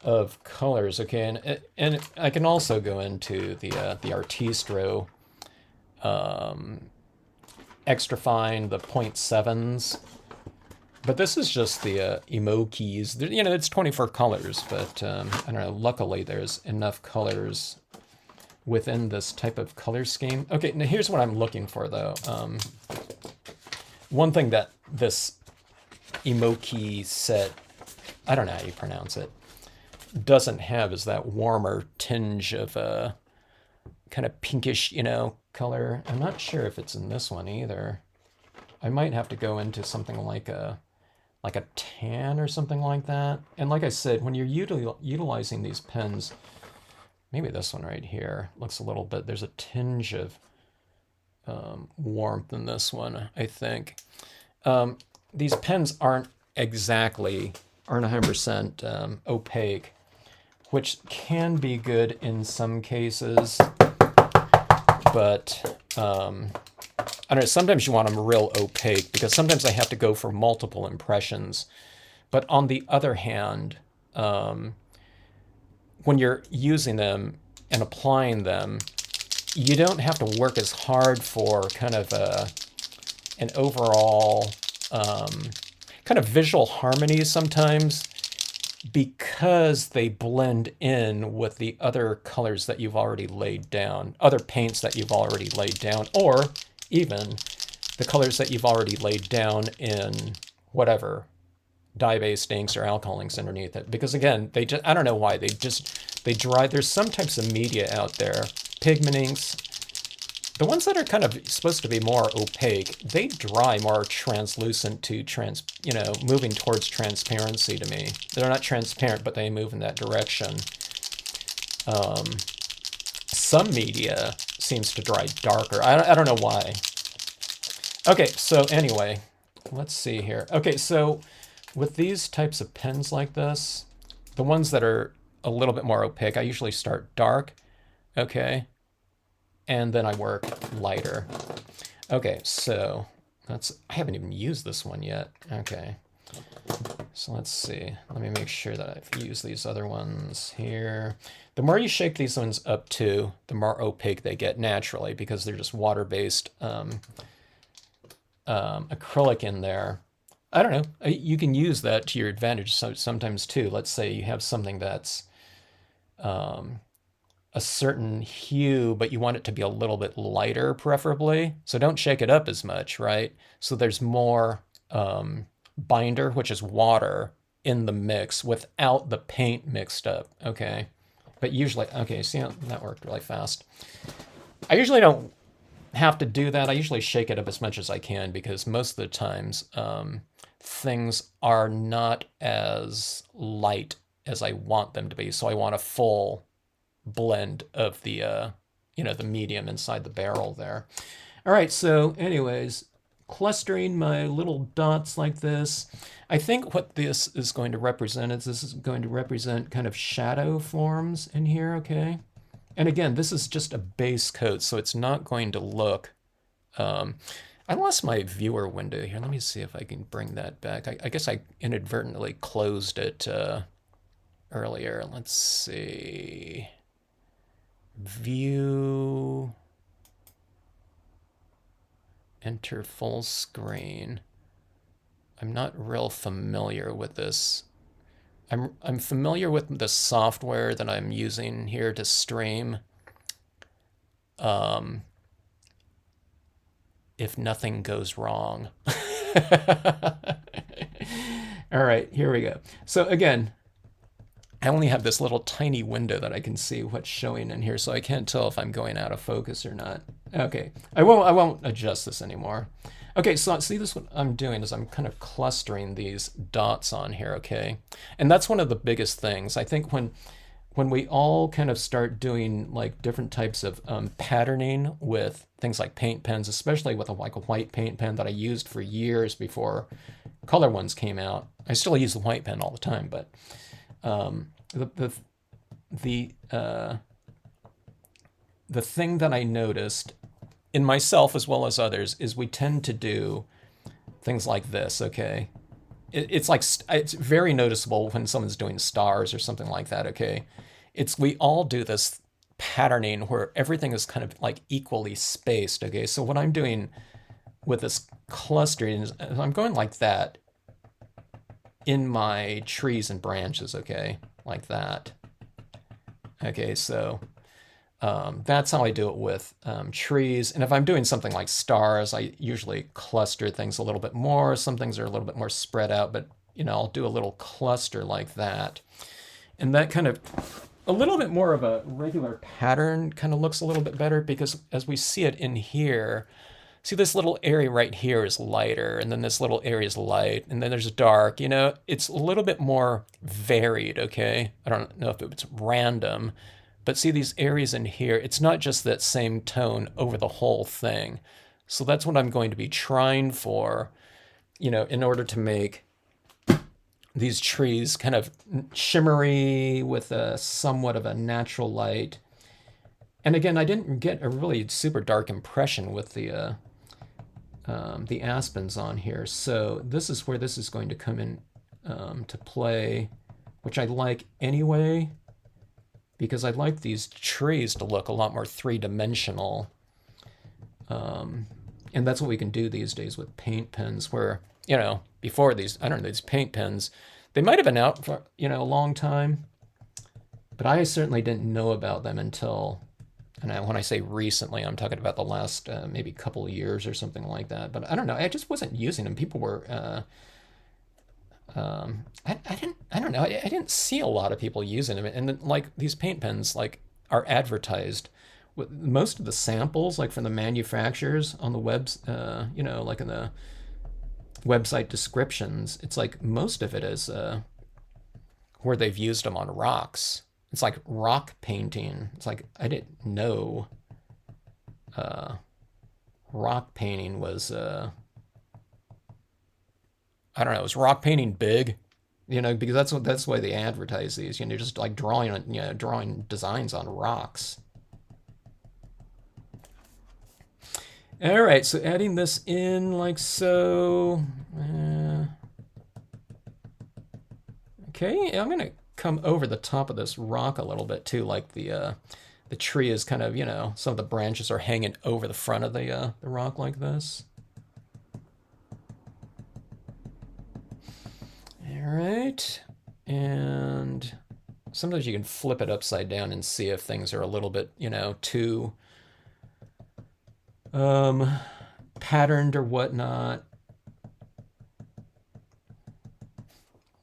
of colors. Okay, and I can also go into the Artistro extra fine, the 0.7s. But this is just the emo keys. You know, it's 24 colors, but I don't know. Luckily, there's enough colors within this type of color scheme. Okay, now here's what I'm looking for, though. One thing that this emo key set, I don't know how you pronounce it, doesn't have is that warmer tinge of a kind of pinkish, you know, color. I'm not sure if it's in this one either. I might have to go into something like a tan or something like that. And like I said, when you're utilizing these pens, maybe this one right here looks a little bit, there's a tinge of warmth in this one, I think. These pens aren't 100% opaque, which can be good in some cases, but I don't know, sometimes you want them real opaque because sometimes I have to go for multiple impressions. But on the other hand, when you're using them and applying them, you don't have to work as hard for kind of an overall kind of visual harmony sometimes, because they blend in with the other colors that you've already laid down, other paints that you've already laid down, or even the colors that you've already laid down in whatever dye-based inks or alcohol inks underneath it. Because again, they just, I don't know why, they dry. There's some types of media out there, pigment inks, the ones that are kind of supposed to be more opaque, they dry more translucent to moving towards transparency to me. They're not transparent, but they move in that direction. Some media seems to dry darker. I don't know why. Okay, so anyway, let's see here. Okay, so with these types of pens like this, the ones that are a little bit more opaque, I usually start dark, okay? And then I work lighter. Okay, so I haven't even used this one yet. Okay, so let's see. Let me make sure that I've used these other ones here. The more you shake these ones up too, the more opaque they get naturally because they're just water-based acrylic in there. I don't know. You can use that to your advantage sometimes too. Let's say you have something that's a certain hue, but you want it to be a little bit lighter, preferably. So don't shake it up as much, right? So there's more binder, which is water, in the mix without the paint mixed up, okay? But usually, okay, see how that worked really fast. I usually don't have to do that. I usually shake it up as much as I can because most of the times things are not as light as I want them to be. So I want a full blend of the the medium inside the barrel there. All right, so anyways, clustering my little dots like this. I think what this is going to represent is this is going to represent kind of shadow forms in here, okay? And again, this is just a base coat, so it's not going to look I lost my viewer window here. Let me see if I can bring that back. I guess I inadvertently closed it earlier. Let's see. View, enter full screen. I'm not real familiar with this. I'm familiar with the software that I'm using here to stream. If nothing goes wrong. All right, here we go. So again, I only have this little tiny window that I can see what's showing in here, so I can't tell if I'm going out of focus or not. Okay, I won't adjust this anymore. Okay, so see, this what I'm doing is I'm kind of clustering these dots on here, okay? And that's one of the biggest things. I think when we all kind of start doing like different types of patterning with things like paint pens, especially with a white paint pen that I used for years before color ones came out. I still use the white pen all the time, but the thing that I noticed in myself as well as others, is we tend to do things like this, okay? It's like, it's very noticeable when someone's doing stars or something like that, okay? We all do this patterning where everything is kind of like equally spaced, okay? So what I'm doing with this clustering is I'm going like that in my trees and branches, okay? Like that. Okay, so that's how I do it with trees. And if I'm doing something like stars, I usually cluster things a little bit more. Some things are a little bit more spread out, but I'll do a little cluster like that. And that kind of, a little bit more of a regular pattern kind of looks a little bit better, because as we see it in here, see this little area right here is lighter, and then this little area is light, and then there's dark. It's a little bit more varied, okay? I don't know if it's random, but see these areas in here, it's not just that same tone over the whole thing. So that's what I'm going to be trying for, in order to make these trees kind of shimmery with a somewhat of a natural light. And again, I didn't get a really super dark impression with the aspens on here. So this is where this is going to come in to play, which I like anyway, because I like these trees to look a lot more three-dimensional. And that's what we can do these days with paint pens, where, before these, I don't know, these paint pens, they might have been out for, a long time, but I certainly didn't know about them until, and when I say recently, I'm talking about the last maybe couple of years or something like that. But I don't know, I just wasn't using them. People were, I don't know, I didn't see a lot of people using them. And then, like, these paint pens, like, are advertised with most of the samples, like from the manufacturers on the webs, like in the website descriptions, it's like most of it is where they've used them on rocks. It's like rock painting. It's like, I didn't know rock painting was, I don't know, is rock painting big? Because that's why they advertise these, just like drawing designs on rocks. All right, so adding this in like so. Okay, I'm gonna come over the top of this rock a little bit too, like the tree is kind of, some of the branches are hanging over the front of the rock like this. All right, and sometimes you can flip it upside down and see if things are a little bit, too patterned or whatnot.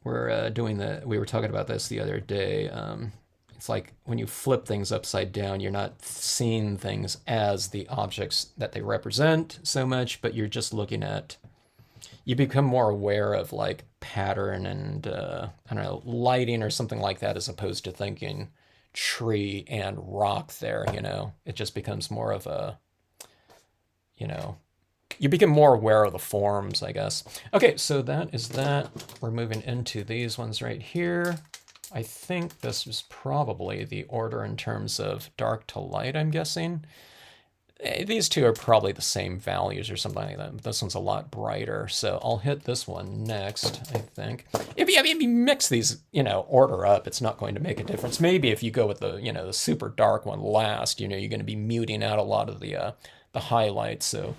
We were talking about this the other day. It's like when you flip things upside down, you're not seeing things as the objects that they represent so much, but you're just looking at, you become more aware of like pattern and, I don't know, lighting or something like that, as opposed to thinking tree and rock there, It just becomes more of a, you become more aware of the forms, I guess. Okay, so that is that. We're moving into these ones right here. I think this is probably the order in terms of dark to light, I'm guessing. These two are probably the same values or something like that. This one's a lot brighter, so I'll hit this one next, I think. If you mix these, order up, it's not going to make a difference. Maybe if you go with the, the super dark one last, you're going to be muting out a lot of the highlights. So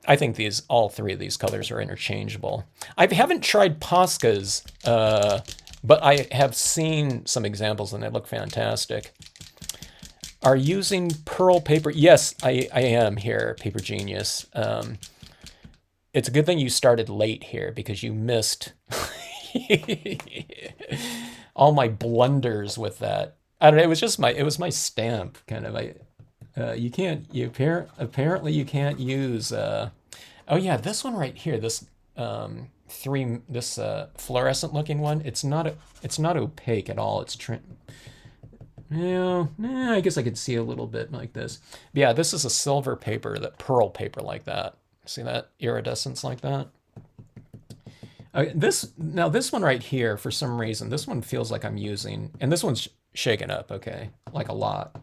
I think all three of these colors are interchangeable. I haven't tried Posca's, but I have seen some examples and they look fantastic. Are using pearl paper? Yes, I am here, Paper Genius. It's a good thing you started late here, because you missed all my blunders with that. I don't know. It was my stamp kind of. Apparently you can't use. Oh yeah, this one right here. This fluorescent looking one. It's not opaque at all. It's I guess I could see a little bit like this. But yeah, this is a silver paper, that pearl paper like that. See that iridescence like that? This one right here, for some reason, this one feels like I'm using, and this one's shaken up, okay, like a lot.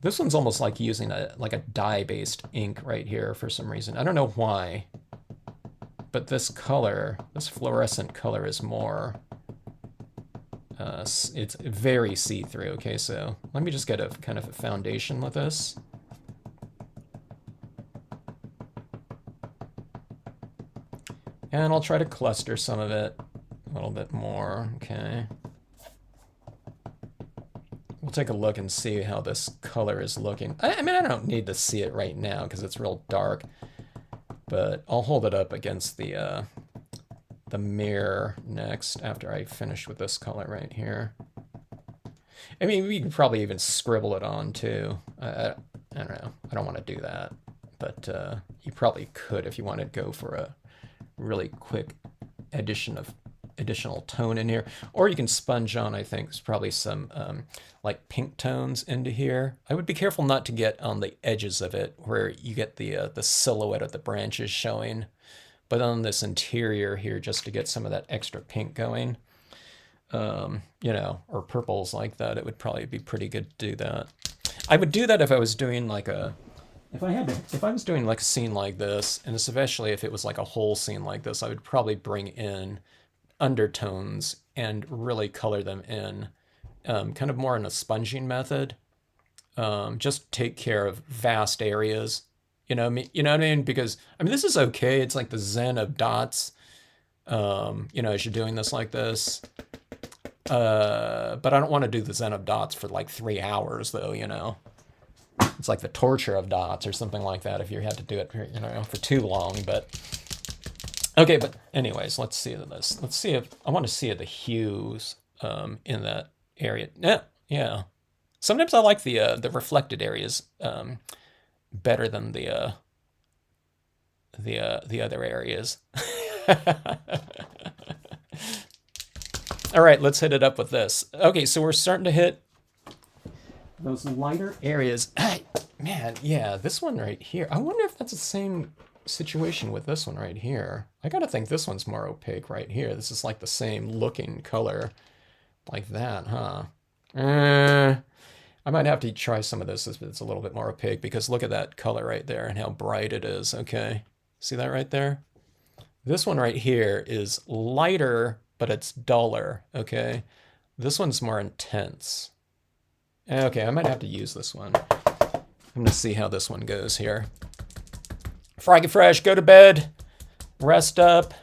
This one's almost like using a dye-based ink right here for some reason. I don't know why, but this color, this fluorescent color is more, it's very see-through. Okay, so let me just get a kind of a foundation with this. And I'll try to cluster some of it a little bit more. Okay. We'll take a look and see how this color is looking. I mean, I don't need to see it right now because it's real dark, but I'll hold it up against the mirror next after I finish with this color right here. I mean, we can probably even scribble it on too. I don't know. I don't want to do that, but you probably could if you want to go for a really quick additional tone in here, or you can sponge on. I think there's probably some like pink tones into here. I would be careful not to get on the edges of it where you get the silhouette of the branches showing, but on this interior here, just to get some of that extra pink going, you know, or purples like that, it would probably be pretty good to do that. I would do that if I was doing like if I was doing like a scene like this, and especially if it was like a whole scene like this, I would probably bring in undertones and really color them in, kind of more in a sponging method. Just take care of vast areas. You know what I mean? Because I mean, this is okay. It's like the zen of dots. You know, as you're doing this like this. But I don't want to do the zen of dots for like 3 hours, though. You know, it's like the torture of dots or something like that if you had to do it, you know, for too long. But okay, but anyways, let's see this. Let's see if I want to see the hues in that area. Yeah. Sometimes I like the reflected areas better than the other areas. All right, let's hit it up with this. Okay, so we're starting to hit those lighter areas. Man, yeah, this one right here. I wonder if that's the same situation with this one right here. I gotta think this one's more opaque right here. This is like the same looking color like that, huh? I might have to try some of this if it's a little bit more opaque, because look at that color right there and how bright it is. Okay, see that right there? This one right here is lighter, but it's duller. Okay, this one's more intense. Okay, I might have to use this one. I'm gonna see how this one goes here. Froggy Fresh, go to bed, rest up.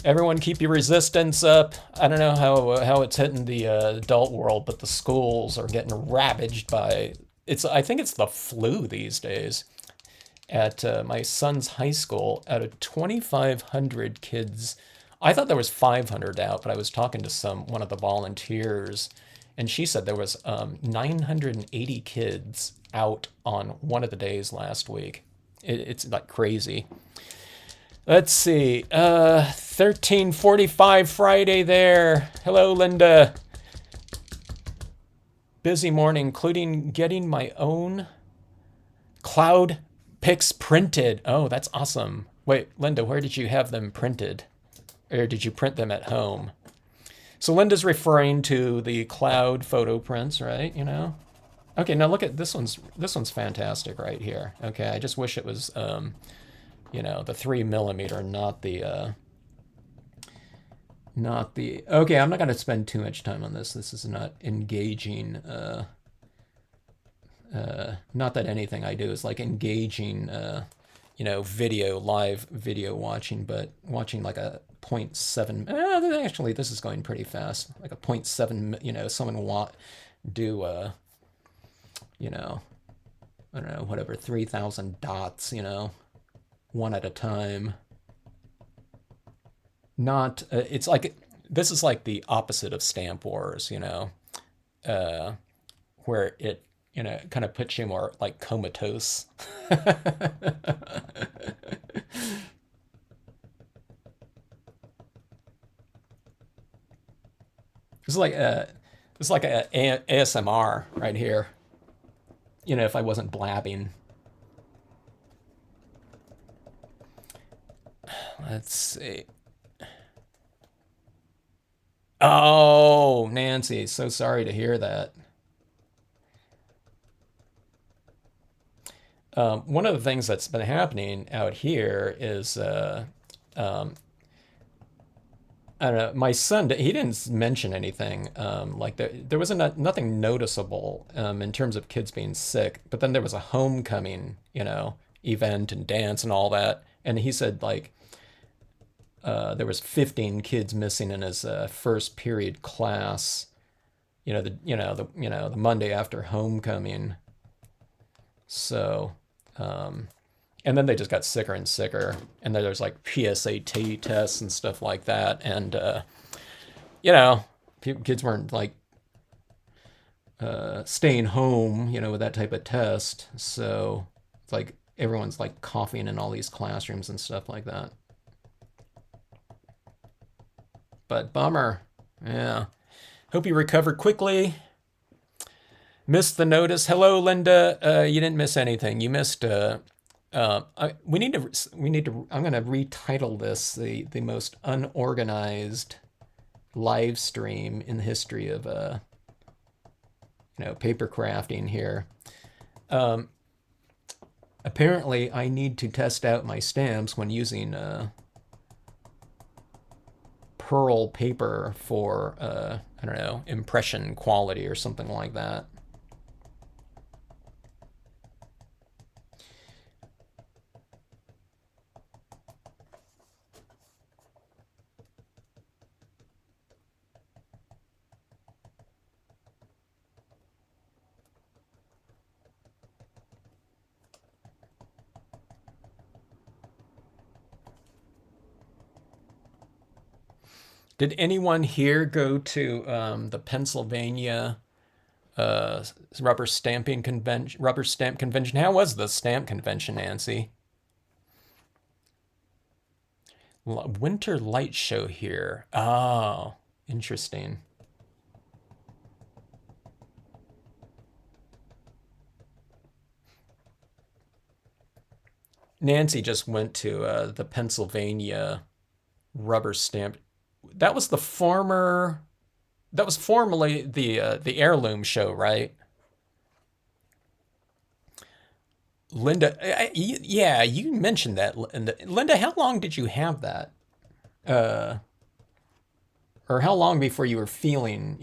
Everyone keep your resistance up. I don't know how it's hitting the adult world, but the schools are getting ravaged by, I think it's the flu these days. At my son's high school, out of 2,500 kids, I thought there was 500 out, but I was talking to one of the volunteers, and she said there was 980 kids out on one of the days last week. It's like crazy. Let's see, 13:45 Friday there. Hello, Linda. Busy morning, including getting my own cloud pics printed. Oh, that's awesome. Wait, Linda, where did you have them printed? Or did you print them at home? So Linda's referring to the cloud photo prints, right? You know? Okay, now look at this one's fantastic right here. Okay, I just wish it was you know, the 3mm, not the okay, I'm not gonna spend too much time on this. This is not engaging, not that anything I do is like engaging you know, live video watching, but watching like a 0.7, actually this is going pretty fast, like a 0.7, you know, someone do you know, I don't know, whatever, 3,000 dots, you know, one at a time. Not, it's like, this is like the opposite of Stamp Wars, you know, where it, you know, kind of puts you more like comatose. It's like a ASMR right here. You know, if I wasn't blabbing. Let's see. Oh, Nancy, so sorry to hear that. One of the things that's been happening out here is I don't know. My son, he didn't mention anything. Like there was nothing noticeable in terms of kids being sick. But then there was a homecoming, event and dance and all that. And he said like there was 15 kids missing in his first period class. The Monday after homecoming. So, and then they just got sicker and sicker. And then there's like PSAT tests and stuff like that. And, kids weren't like staying home, with that type of test. So it's like everyone's like coughing in all these classrooms and stuff like that. But bummer. Yeah. Hope you recover quickly. Missed the notice. Hello, Linda. You didn't miss anything. You missed. We need to. We need to. I'm going to retitle this the most unorganized live stream in the history of paper crafting here. Apparently, I need to test out my stamps when using pearl paper for I don't know, impression quality or something like that. Did anyone here go to the Pennsylvania uh, rubber stamping convention? Rubber stamp convention. How was the stamp convention, Nancy? Winter light show here. Oh, interesting. Nancy just went to the Pennsylvania rubber stamp. That was the former. That was formerly the heirloom show, right? Linda, yeah, you mentioned that. Linda, how long did you have that? Uh, or how long before you were feeling,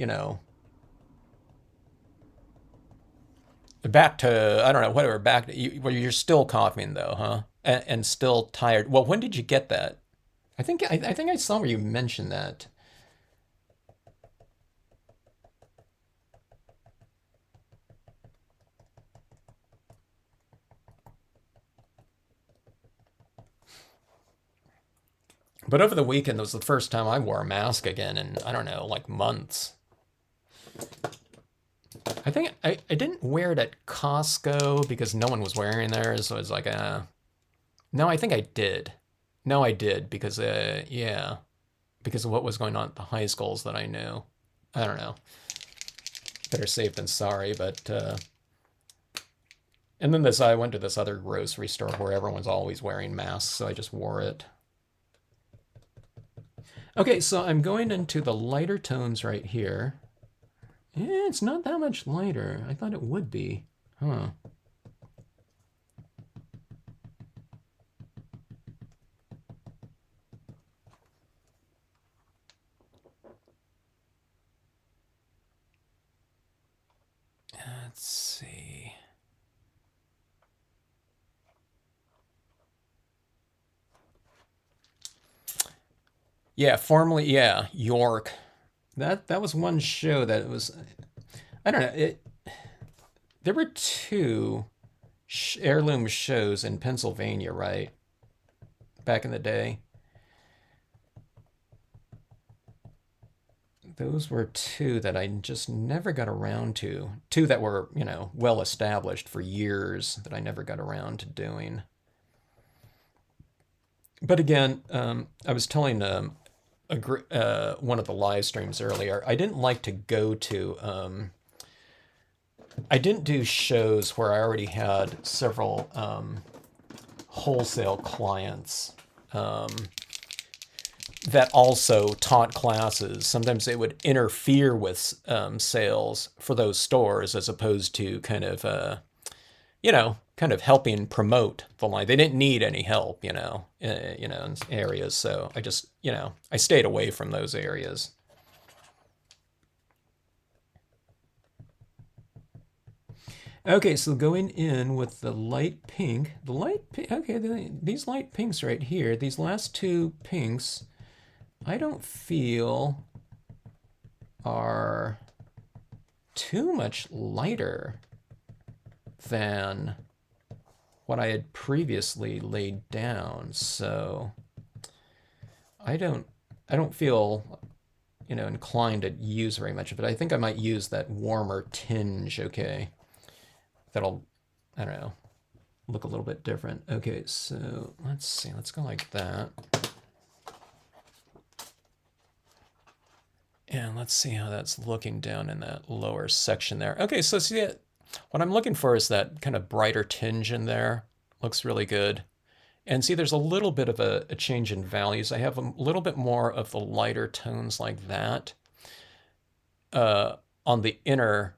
back to, I don't know, whatever, back to, where you're still coughing though, huh? And still tired. Well, when did you get that? I think I saw where you mentioned that. But over the weekend, was the first time I wore a mask again in, I don't know, like months. I think I didn't wear it at Costco because no one was wearing theirs. So it was like, no, I think I did. No, I did because, yeah, because of what was going on at the high schools that I knew. I don't know. Better safe than sorry, but, and then I went to this other grocery store where everyone's always wearing masks, so I just wore it. Okay, so I'm going into the lighter tones right here. It's not that much lighter. I thought it would be. Huh. Let's see. Yeah, formerly, yeah, York. That was one show that was. I don't know. There were two heirloom shows in Pennsylvania, right? Back in the day. Those were two that I just never got around to. Two that were, well established for years that I never got around to doing. But again, I was telling one of the live streams earlier, I didn't like to go to. I didn't do shows where I already had several wholesale clients that also taught classes. Sometimes they would interfere with sales for those stores as opposed to kind of, kind of helping promote the line. They didn't need any help, in areas. So I just, I stayed away from those areas. Okay, so going in with the light pink, okay, these light pinks right here, these last two pinks, I don't feel are too much lighter than what I had previously laid down. So I don't feel, inclined to use very much of it. I think I might use that warmer tinge, okay? That'll, I don't know, look a little bit different. Okay, so let's see, let's go like that. And let's see how that's looking down in that lower section there. Okay, so see, what I'm looking for is that kind of brighter tinge in there. Looks really good. And see, there's a little bit of a change in values. I have a little bit more of the lighter tones like that on the inner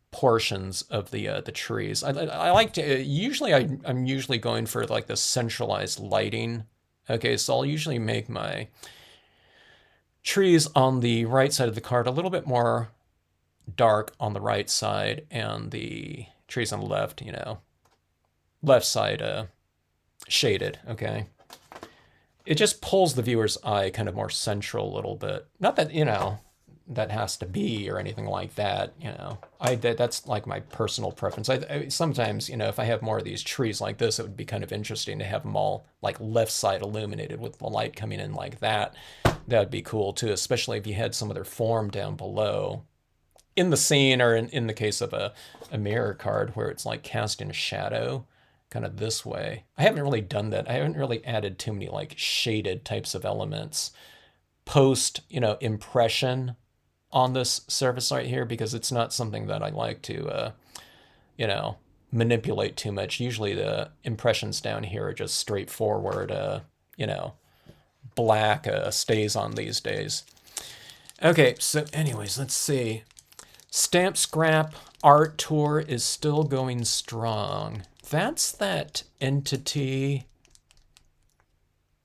portions of the trees. I like to, usually I'm usually going for like the centralized lighting. Okay, so I'll usually make my trees on the right side of the card a little bit more dark on the right side, and the trees on the left, left side shaded, okay? It just pulls the viewer's eye kind of more central a little bit. Not that, that has to be or anything like that, that's like my personal preference. I sometimes, if I have more of these trees like this, it would be kind of interesting to have them all like left side illuminated with the light coming in like that. That would be cool too, especially if you had some of their form down below in the scene, or in the case of a mirror card where it's like casting a shadow kind of this way. I haven't really done that. I haven't really added too many like shaded types of elements post, impression on this surface right here, because it's not something that I like to, manipulate too much. Usually the impressions down here are just straightforward, black StazOn these days. Okay, so anyways, let's see. Stamp Scrap Art Tour is still going strong. That's that entity.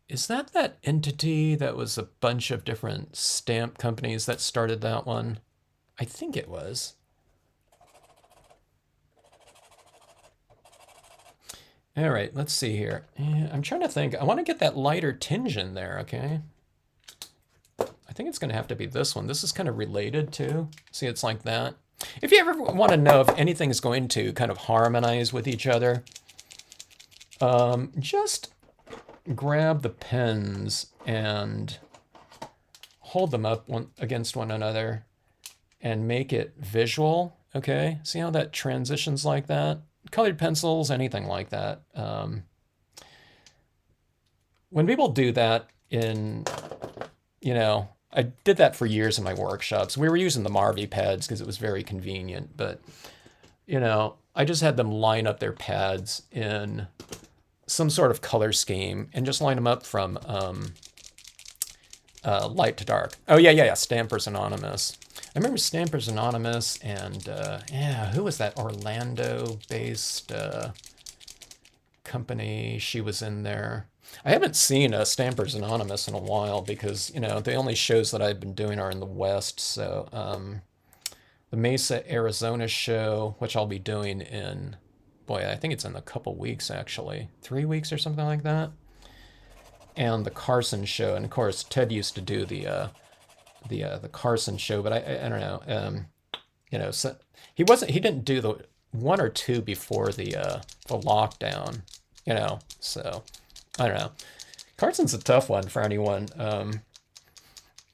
Is that entity that was a bunch of different stamp companies that started that one? I think it was. All right, let's see here. I'm trying to think. I want to get that lighter tinge in there, okay? I think it's going to have to be this one. This is kind of related too. See, it's like that. If you ever want to know if anything is going to kind of harmonize with each other, just grab the pens and hold them up against one another and make it visual, okay? See how that transitions like that? Colored pencils, anything like that. When people do that I did that for years in my workshops. We were using the Marvy pads because it was very convenient, but, I just had them line up their pads in some sort of color scheme and just line them up from light to dark. Oh, yeah, Stampers Anonymous. I remember Stampers Anonymous and, who was that Orlando-based company? She was in there. I haven't seen Stampers Anonymous in a while because, the only shows that I've been doing are in the West. So the Mesa, Arizona show, which I'll be doing in, boy, I think it's in a couple weeks, actually. 3 weeks or something like that. And the Carson show. And, of course, Ted used to do the Carson show, but I don't know. So he didn't do the one or two before the lockdown, so I don't know. Carson's a tough one for anyone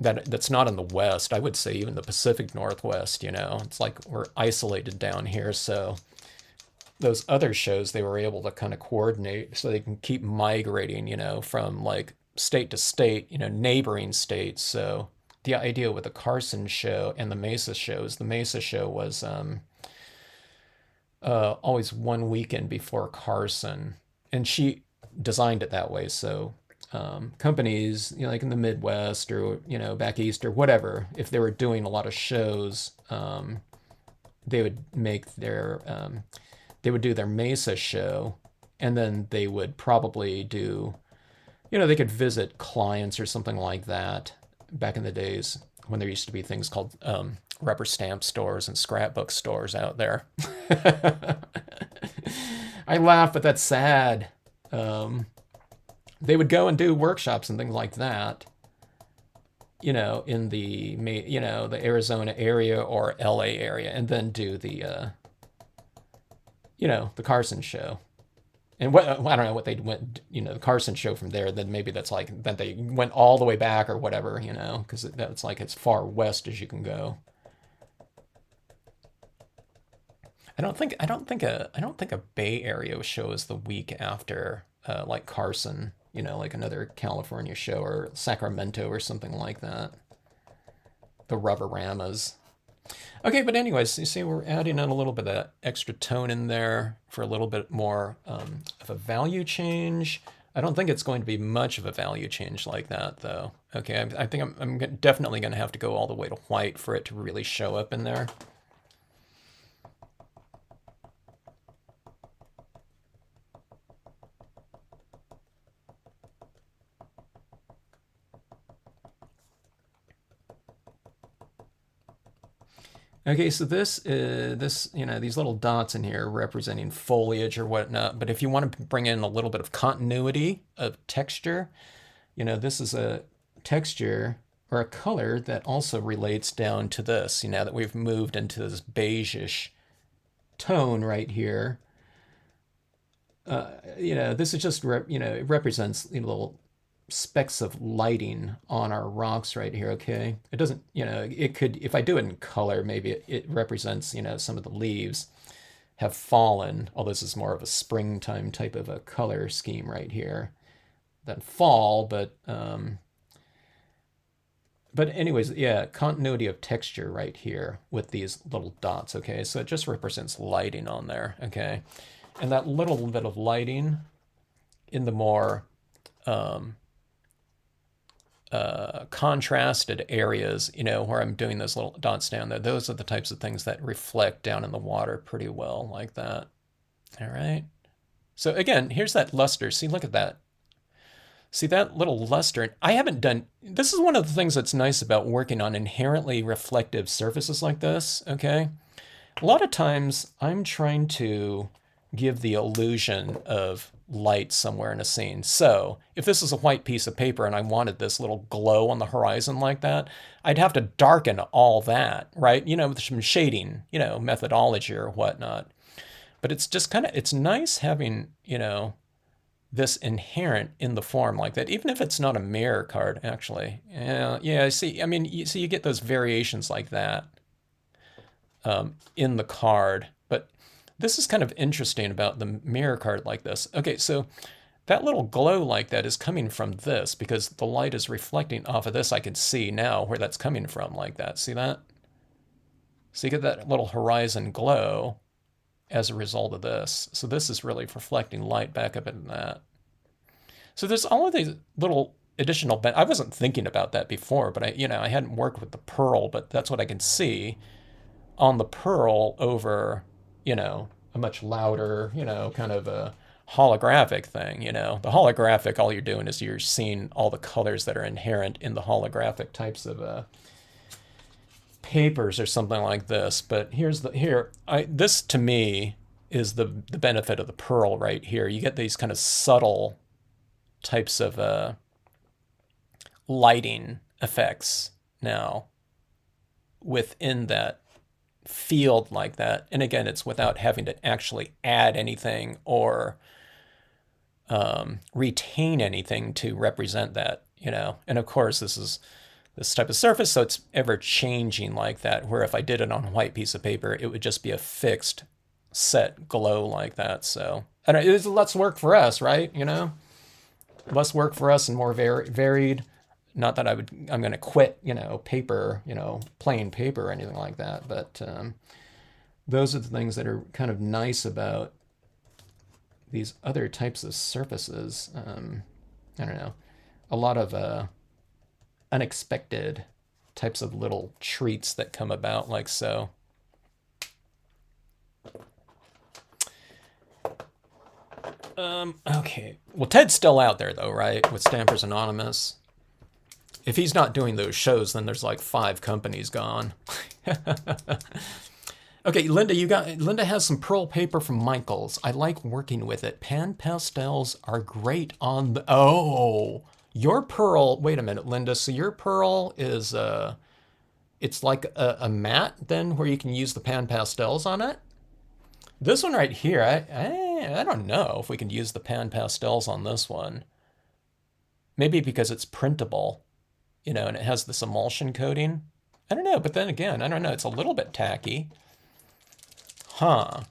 that's not in the West. I would say even the Pacific Northwest, it's like we're isolated down here. So those other shows, they were able to kind of coordinate so they can keep migrating, from like state to state, neighboring states. So the idea with the Carson show and the Mesa shows, the Mesa show was always one weekend before Carson. And she designed it that way. So companies, like in the Midwest or, back East or whatever, if they were doing a lot of shows, they would make their they would do their Mesa show, and then they would probably do, they could visit clients or something like that back in the days when there used to be things called rubber stamp stores and scrapbook stores out there. I laugh, but that's sad. They would go and do workshops and things like that, in the Arizona area or LA area, and then do the the Carson show. And what, I don't know what they went, the Carson show from there, then maybe that's like, then they went all the way back or whatever, because that's like as far west as you can go. I don't think a Bay Area show is the week after like Carson, like another California show, or Sacramento or something like that. The Rubber-ramas. Okay, but anyways, you see we're adding in a little bit of extra tone in there for a little bit more of a value change. I don't think it's going to be much of a value change like that, though. Okay, I think I'm definitely going to have to go all the way to white for it to really show up in there. Okay, so this these little dots in here representing foliage or whatnot. But if you want to bring in a little bit of continuity of texture, this is a texture or a color that also relates down to this. That we've moved into this beige-ish tone right here. This is just it represents little specks of lighting on our rocks right here. Okay, it doesn't, it could, if I do it in color, maybe it represents, some of the leaves have fallen, although this is more of a springtime type of a color scheme right here than fall. But anyways, yeah, continuity of texture right here with these little dots. Okay, so it just represents lighting on there. Okay, and that little bit of lighting in the more contrasted areas, where I'm doing those little dots down there, those are the types of things that reflect down in the water pretty well like that. All right. So again, here's that luster. See, look at that. See that little luster? I haven't done, this is one of the things that's nice about working on inherently reflective surfaces like this, okay? A lot of times I'm trying to give the illusion of light somewhere in a scene. So if this is a white piece of paper and I wanted this little glow on the horizon like that, I'd have to darken all that, right? With some shading, methodology or whatnot. But it's just it's nice having, this inherent in the form like that, even if it's not a mirror card, actually. Yeah, see, I mean, you get those variations like that in the card. But this is kind of interesting about the mirror card like this. Okay, so that little glow like that is coming from this because the light is reflecting off of this. I can see now where that's coming from like that. See that? So you get that little horizon glow as a result of this. So this is really reflecting light back up in that. So there's all of these little additional, I wasn't thinking about that before, but I hadn't worked with the pearl, but that's what I can see on the pearl over, a much louder, kind of a holographic thing, The holographic, all you're doing is you're seeing all the colors that are inherent in the holographic types of papers or something like this. But this to me is the benefit of the pearl right here. You get these kind of subtle types of lighting effects now within that field like that. And again, it's without having to actually add anything or retain anything to represent that, And of course, this is this type of surface, so it's ever changing like that, where if I did it on a white piece of paper, it would just be a fixed set glow like that. So I don't know, it's less work for us, right? Less work for us and more varied. Not that I'm going to quit, paper, plain paper or anything like that. But those are the things that are kind of nice about these other types of surfaces. I don't know, a lot of unexpected types of little treats that come about like so. Okay. Well, Ted's still out there though, right? With Stampers Anonymous. If he's not doing those shows, then there's like 5 companies gone. Okay, Linda, Linda has some pearl paper from Michaels. I like working with it. Pan pastels are great on the your pearl. Wait a minute, Linda. So your pearl is it's like a matte then where you can use the pan pastels on it. This one right here, I don't know if we can use the pan pastels on this one. Maybe because it's printable, and it has this emulsion coating. I don't know, but then again, I don't know. It's a little bit tacky. Huh.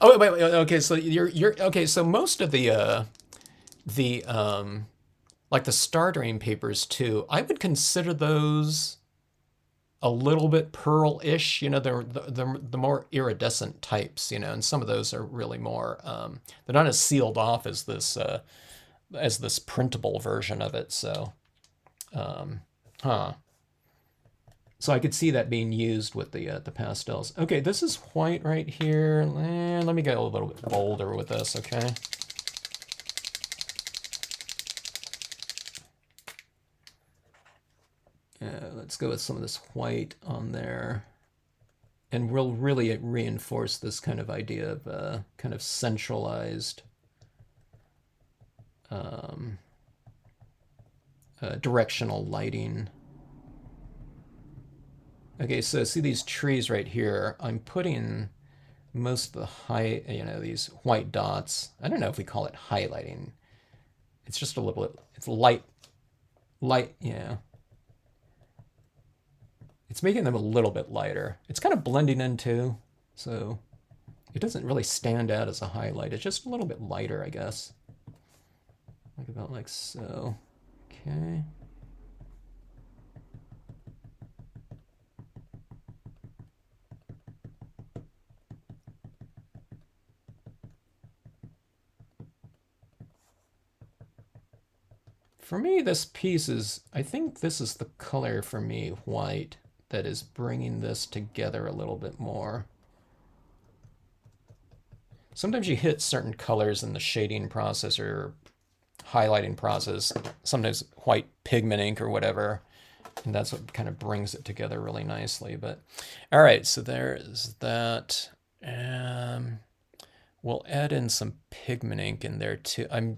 Oh wait. Okay, so you're okay. So most of the like the Star Dream papers too, I would consider those a little bit pearl-ish. They're the more iridescent types. And some of those are really more. They're not as sealed off as this printable version of it. So, huh. So I could see that being used with the pastels. Okay, this is white right here. Let me get a little bit bolder with this, okay? Let's go with some of this white on there. And we'll really reinforce this kind of idea of kind of centralized directional lighting. Okay, so see these trees right here. I'm putting most of the these white dots. I don't know if we call it highlighting. It's just a little bit, it's light, yeah. It's making them a little bit lighter. It's kind of blending in too, so it doesn't really stand out as a highlight. It's just a little bit lighter, I guess. Like about like so. Okay. For me, this piece is, I think this is the color for me, white, that is bringing this together a little bit more. Sometimes you hit certain colors in the shading process or highlighting process, sometimes white pigment ink or whatever, and that's what kind of brings it together really nicely. But all right, so there is that. We'll add in some pigment ink in there too. I'm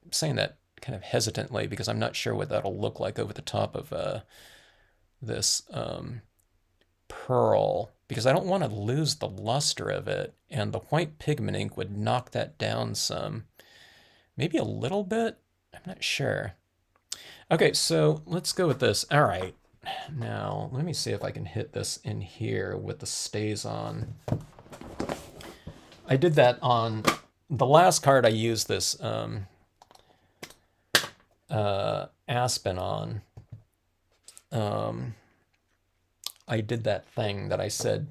saying that kind of hesitantly because I'm not sure what that'll look like over the top of this pearl, because I don't want to lose the luster of it, and the white pigment ink would knock that down some. Maybe a little bit? I'm not sure. Okay, so let's go with this. All right, now let me see if I can hit this in here with the StazOn. I did that on the last card. I used this Aspen on. I did that thing that I said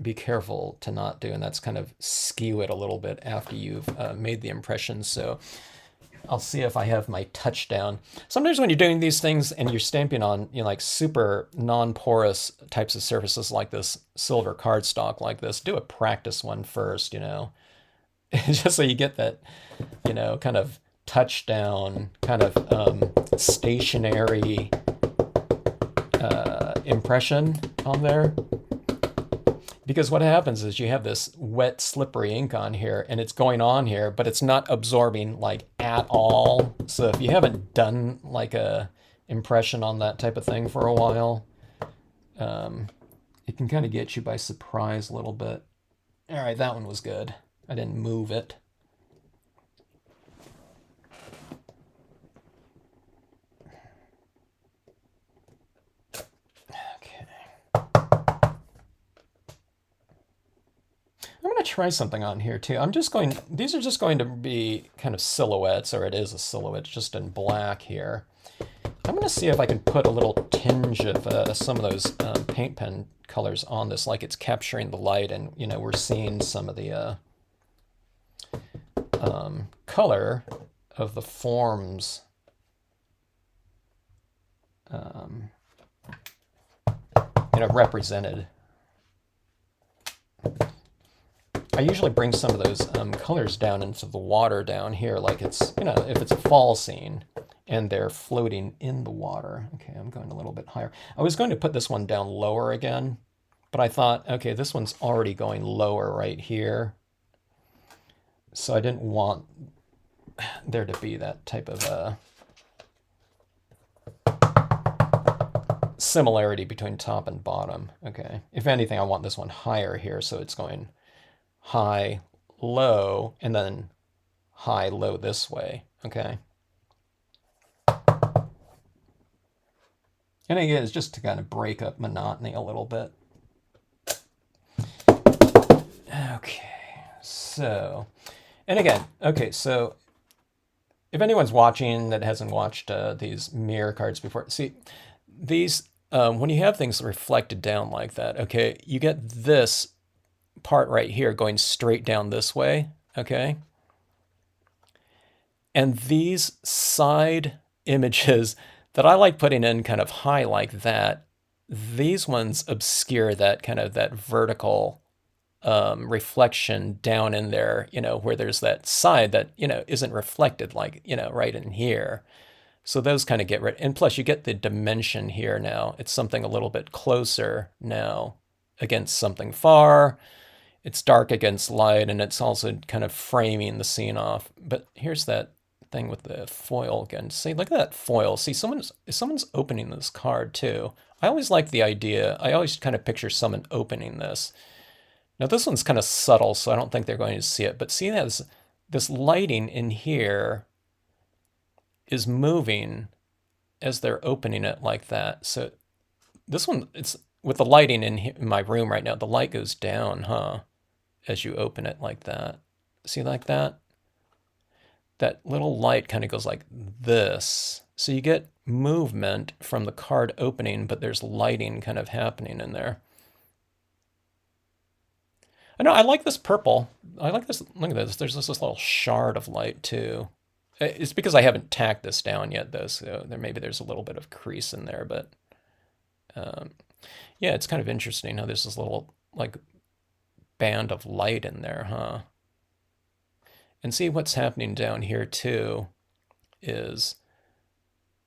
be careful to not do, and that's kind of skew it a little bit after you've made the impression. So I'll see if I have my touchdown. Sometimes when you're doing these things and you're stamping on like super non-porous types of surfaces like this silver cardstock like this, do a practice one first, just so you get that, kind of touchdown, kind of stationary impression on there. Because what happens is you have this wet, slippery ink on here, and it's going on here, but it's not absorbing like at all. So if you haven't done like a impression on that type of thing for a while, it can kind of get you by surprise a little bit. All right, that one was good. I didn't move it. I'm going to try something on here too. These are just going to be kind of silhouettes, or it is a silhouette just in black here. I'm going to see if I can put a little tinge of some of those paint pen colors on this, like it's capturing the light, and we're seeing some of the color of the forms represented. I usually bring some of those colors down into the water down here, like it's, you know, if it's a fall scene and they're floating in the water. Okay, I'm going a little bit higher. I was going to put this one down lower again, but I thought, okay, this one's already going lower right here. So I didn't want there to be that type of similarity between top and bottom. Okay, if anything, I want this one higher here, so it's going high, low, and then high, low this way. Okay. And again, it's just to kind of break up monotony a little bit. Okay, so, and again, okay, so if anyone's watching that hasn't watched these mirror cards before, see, these, when you have things reflected down like that, okay, you get this part right here going straight down this way, okay? And these side images that I like putting in kind of high like that, these ones obscure that kind of that vertical reflection down in there, you know, where there's that side that, you know, isn't reflected like, you know, right in here. So those kind of get rid, and plus you get the dimension here now. It's something a little bit closer now against something far. It's dark against light, and it's also kind of framing the scene off. But here's that thing with the foil again. See, look at that foil. See, someone's opening this card too. I always like the idea. I always kind of picture someone opening this. Now this one's kind of subtle, so I don't think they're going to see it. But see, this lighting in here is moving as they're opening it like that. So this one, it's with the lighting in my room right now, the light goes down, huh? As you open it like that. See, like that? That little light kind of goes like this. So you get movement from the card opening, but there's lighting kind of happening in there. I know, I like this purple. I like this. Look at this. There's this little shard of light too. It's because I haven't tacked this down yet, though, so maybe there's a little bit of crease in there, but yeah, it's kind of interesting how there's this little like band of light in there, huh? And see what's happening down here too is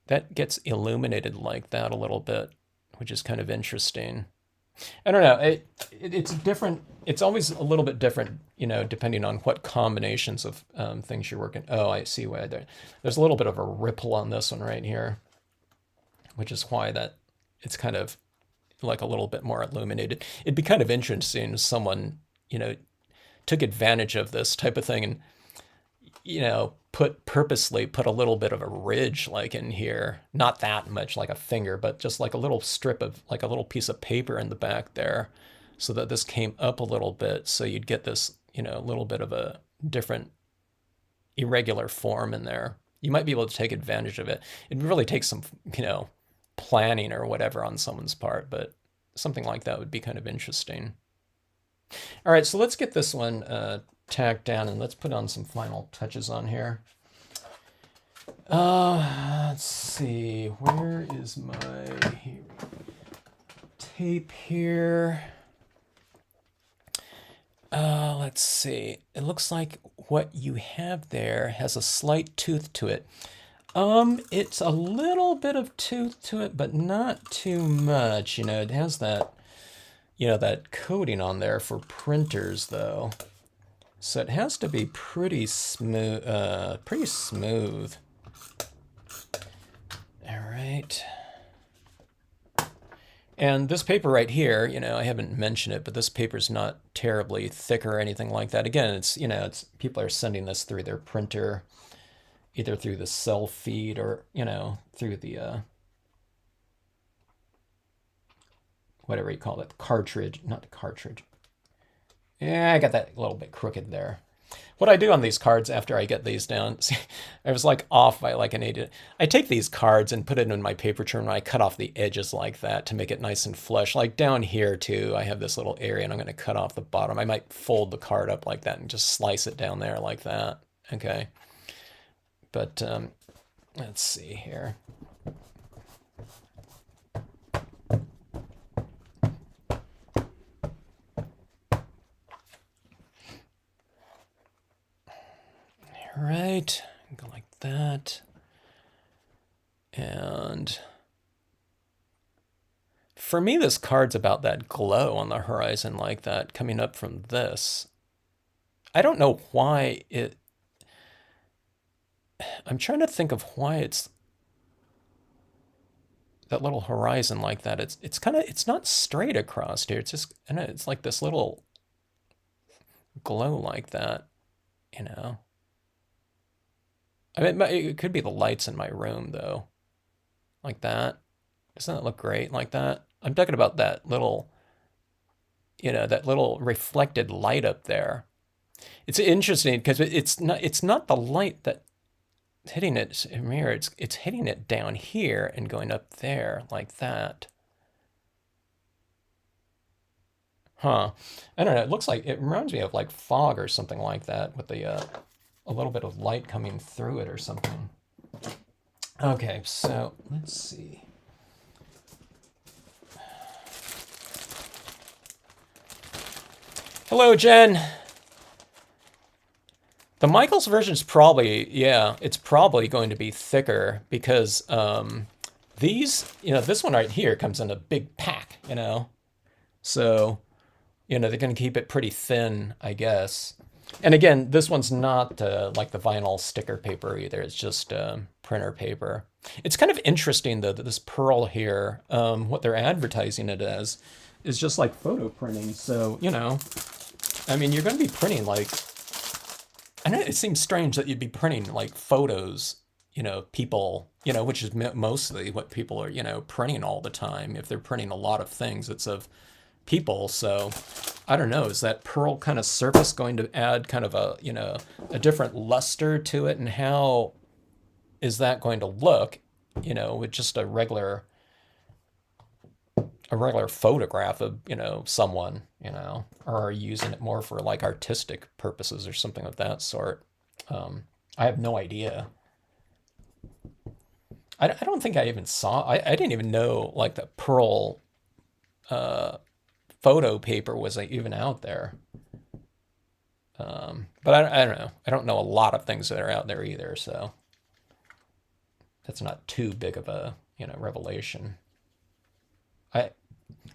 that gets illuminated like that a little bit, which is kind of interesting. I don't know. It's different. It's always a little bit different, you know, depending on what combinations of things you're working. Oh, I see why there's a little bit of a ripple on this one right here, which is why that it's kind of like a little bit more illuminated. It'd be kind of interesting if someone, you know, took advantage of this type of thing and, you know, purposely put a little bit of a ridge like in here, not that much like a finger, but just like a little strip of like a little piece of paper in the back there, so that this came up a little bit, so you'd get this, you know, a little bit of a different irregular form in there. You might be able to take advantage of it. It really takes some, you know, planning or whatever on someone's part, but something like that would be kind of interesting. All right, so let's get this one tacked down, and let's put on some final touches on here. Let's see, where is my tape here? Let's see. It looks like what you have there has a slight tooth to it. It's a little bit of tooth to it, but not too much. You know, it has that, you know, that coating on there for printers, though. So it has to be pretty smooth, All right. And this paper right here, you know, I haven't mentioned it, but this paper's not terribly thick or anything like that. Again, it's, you know, it's people are sending this through their printer, either through the cell feed or, you know, through the, whatever you call it, cartridge, not the cartridge. Yeah, I got that a little bit crooked there. What I do on these cards after I get these down, see, I was like off by like an 8. I take these cards and put it in my paper trimmer, and I cut off the edges like that to make it nice and flush. Like down here too, I have this little area, and I'm going to cut off the bottom. I might fold the card up like that and just slice it down there like that. Okay. But let's see here. that. And for me, this card's about that glow on the horizon like that coming up from this. I don't know why it... I'm trying to think of why it's that little horizon like that. It's kind of, it's not straight across here. It's just, I know, it's like this little glow like that, you know. I mean, it could be the lights in my room though, like that. Doesn't that look great like that? I'm talking about that little, you know, that little reflected light up there. It's interesting because it's not the light that hitting it mirror. It's hitting it down here and going up there like that. Huh. I don't know. It looks like it reminds me of like fog or something like that with the a little bit of light coming through it or something. Okay, so let's see. Hello, Jen. The Michaels version is probably, yeah, it's probably going to be thicker because these, you know, this one right here comes in a big pack, you know. So, you know, they're going to keep it pretty thin, I guess. And again, this one's not like the vinyl sticker paper either. It's just printer paper. It's kind of interesting, though, that this pearl here, what they're advertising it as, is just like photo printing. So, you know, I mean, you're going to be printing like, I know it seems strange that you'd be printing like photos, you know, people, you know, which is mostly what people are, you know, printing all the time. If they're printing a lot of things, it's of people. So I don't know, is that pearl kind of surface going to add kind of a, you know, a different luster to it? And how is that going to look, you know, with just a regular photograph of, you know, someone, you know, or are you using it more for like artistic purposes or something of that sort? I have no idea. I don't think I even saw, I didn't even know like the pearl photo paper was like even out there. But I don't know. I don't know a lot of things that are out there either, so that's not too big of a, you know, revelation.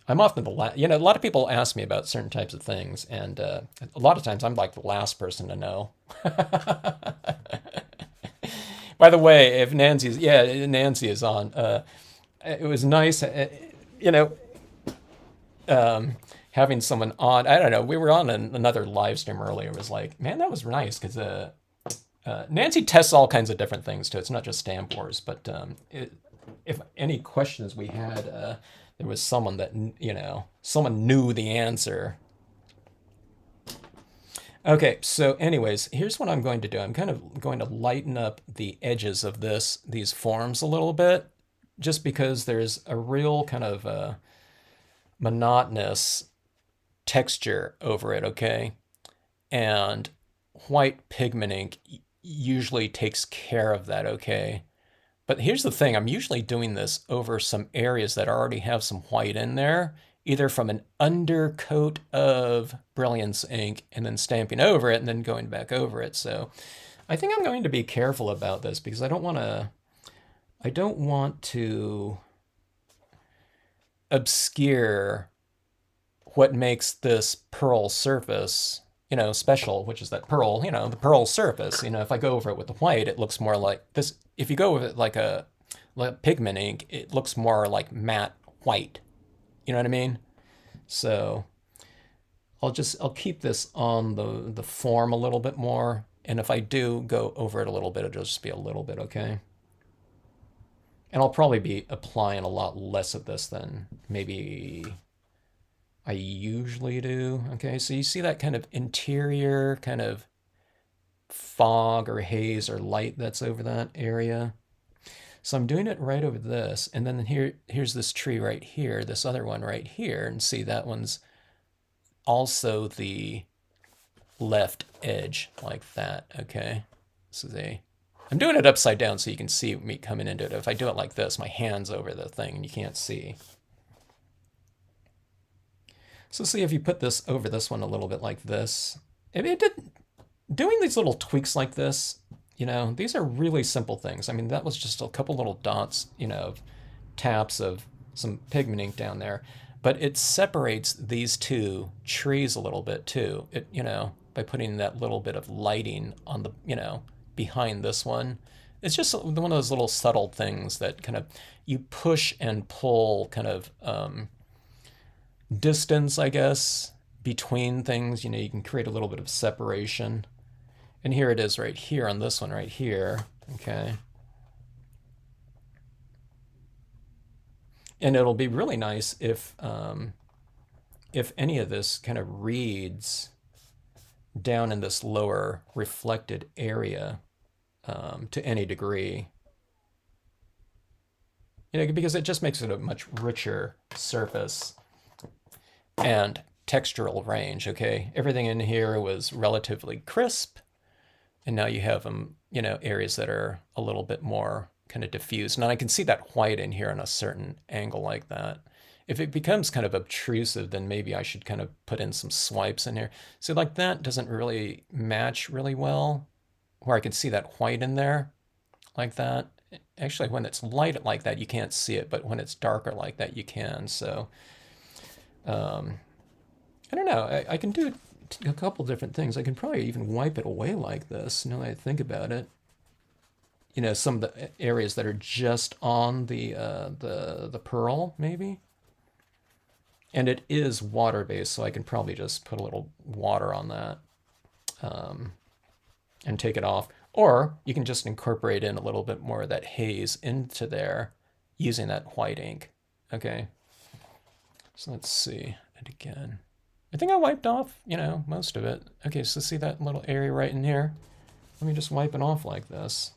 I'm often the last, you know, a lot of people ask me about certain types of things, and a lot of times I'm like the last person to know. By the way, if Nancy's, yeah, Nancy is on. It was nice, you know, having someone on. I don't know. We were on another live stream earlier. It was like, man, that was nice because Nancy tests all kinds of different things too. It's not just Stamp Wars, but if any questions we had, there was someone that, you know, someone knew the answer. Okay, so anyways, here's what I'm going to do. I'm kind of going to lighten up the edges of these forms a little bit, just because there's a real kind of monotonous texture over it, okay? And white pigment ink usually takes care of that, okay? But here's the thing, I'm usually doing this over some areas that already have some white in there, either from an undercoat of Brilliance ink and then stamping over it and then going back over it. So I think I'm going to be careful about this because I don't want to obscure what makes this pearl surface, you know, special, which is that pearl, you know, the pearl surface. You know, if I go over it with the white, it looks more like this. If you go with it like a pigment ink, it looks more like matte white. You know what I mean? So I'll keep this on the form a little bit more. And if I do go over it a little bit, it'll just be a little bit, okay? And I'll probably be applying a lot less of this than maybe I usually do. Okay, so you see that kind of interior kind of fog or haze or light that's over that area. So I'm doing it right over this, and then here's this tree right here, this other one right here, and see that one's also the left edge like that, okay? This is I'm doing it upside down so you can see me coming into it. If I do it like this, my hand's over the thing and you can't see. So see if you put this over this one a little bit like this. Doing these little tweaks like this, You know, these are really simple things. I mean, that was just a couple little dots, taps of some pigment ink down there. But it separates these two trees a little bit too. By putting that little bit of lighting on the, behind this one. It's just one of those little subtle things that kind of you push and pull kind of distance, I guess, between things. You can create a little bit of separation. And here it is right here on this one right here, okay? And it'll be really nice if any of this kind of reads down in this lower reflected area to any degree. Because it just makes it a much richer surface and textural range, okay? Everything in here was relatively crisp, and now you have them, areas that are a little bit more kind of diffused. And I can see that white in here on a certain angle like that. If it becomes kind of obtrusive, then maybe I should kind of put in some swipes in here. So like that doesn't really match really well, where I can see that white in there like that. Actually, when it's light like that, you can't see it, but when it's darker like that, you can. So I don't know. I can do a couple different things. I can probably even wipe it away like this, now that I think about it. Some of the areas that are just on the pearl, maybe. And it is water-based, so I can probably just put a little water on that and take it off. Or you can just incorporate in a little bit more of that haze into there using that white ink. Okay. So let's see it again. I think I wiped off, most of it. Okay, so see that little area right in here? Let me just wipe it off like this.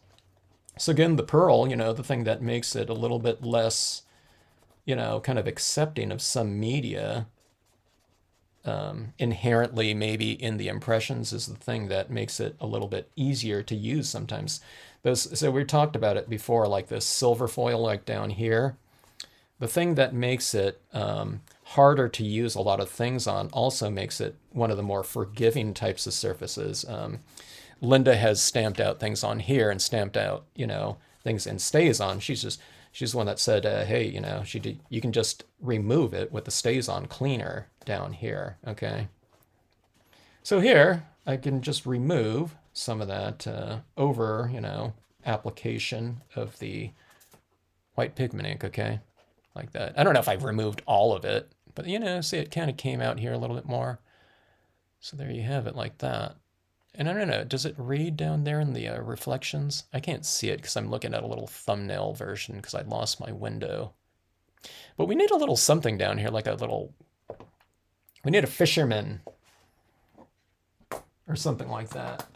So again, the pearl, the thing that makes it a little bit less, kind of accepting of some media, inherently maybe in the impressions, is the thing that makes it a little bit easier to use sometimes. So we talked about it before, like this silver foil like down here. The thing that makes it harder to use a lot of things on also makes it one of the more forgiving types of surfaces. Linda has stamped out things on here and stamped out, things in StazOn. She's the one that said, hey, you can just remove it with the StazOn cleaner down here, okay? So here, I can just remove some of that over, application of the white pigment ink, okay? Like that. I don't know if I've removed all of it, but see, it kind of came out here a little bit more. So there you have it like that. And I don't know, does it read down there in the reflections? I can't see it because I'm looking at a little thumbnail version because I lost my window. But we need a little something down here, like we need a fisherman or something like that.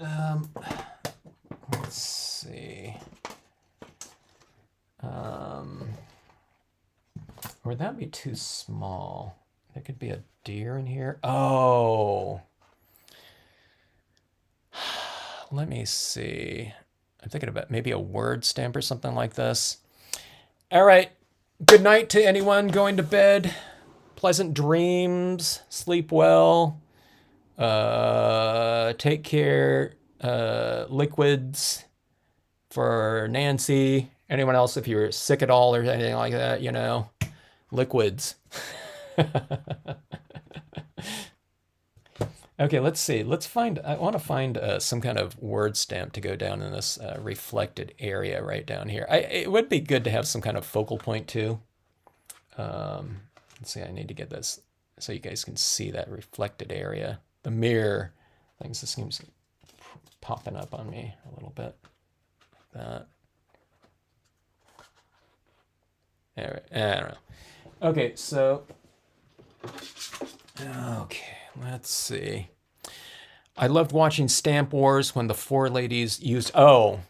Let's see. Would that be too small? There could be a deer in here. Oh. Let me see. I'm thinking about maybe a word stamp or something like this. All right. Good night to anyone going to bed. Pleasant dreams. Sleep well. Take care. Liquids for Nancy. Anyone else, if you're sick at all or anything like that, liquids. Okay, let's see. I want to find some kind of word stamp to go down in this reflected area right down here. It would be good to have some kind of focal point too. Let's see, I need to get this so you guys can see that reflected area. The mirror things, this seems popping up on me a little bit. Like that. All right, I don't know. Okay, so, okay, let's see. I loved watching Stamp Wars when the four ladies used, oh,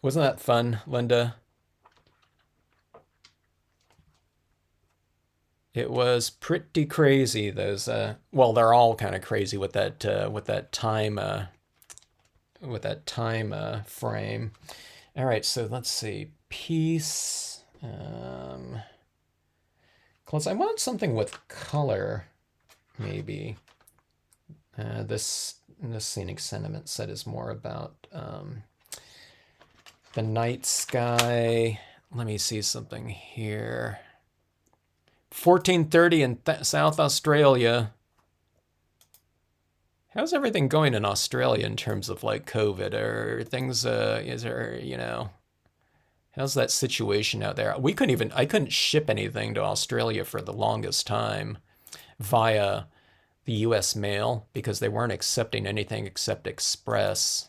wasn't that fun, Linda? It was pretty crazy, those, well, they're all kind of crazy with that time frame. All right, so let's see, piece, close. I want something with color, maybe. This scenic sentiment set is more about The night sky. Let me see something here. 14:30 in South Australia. How's everything going in Australia in terms of like COVID? Or things, is there, you know, how's that situation out there? I couldn't ship anything to Australia for the longest time via the US mail because they weren't accepting anything except express.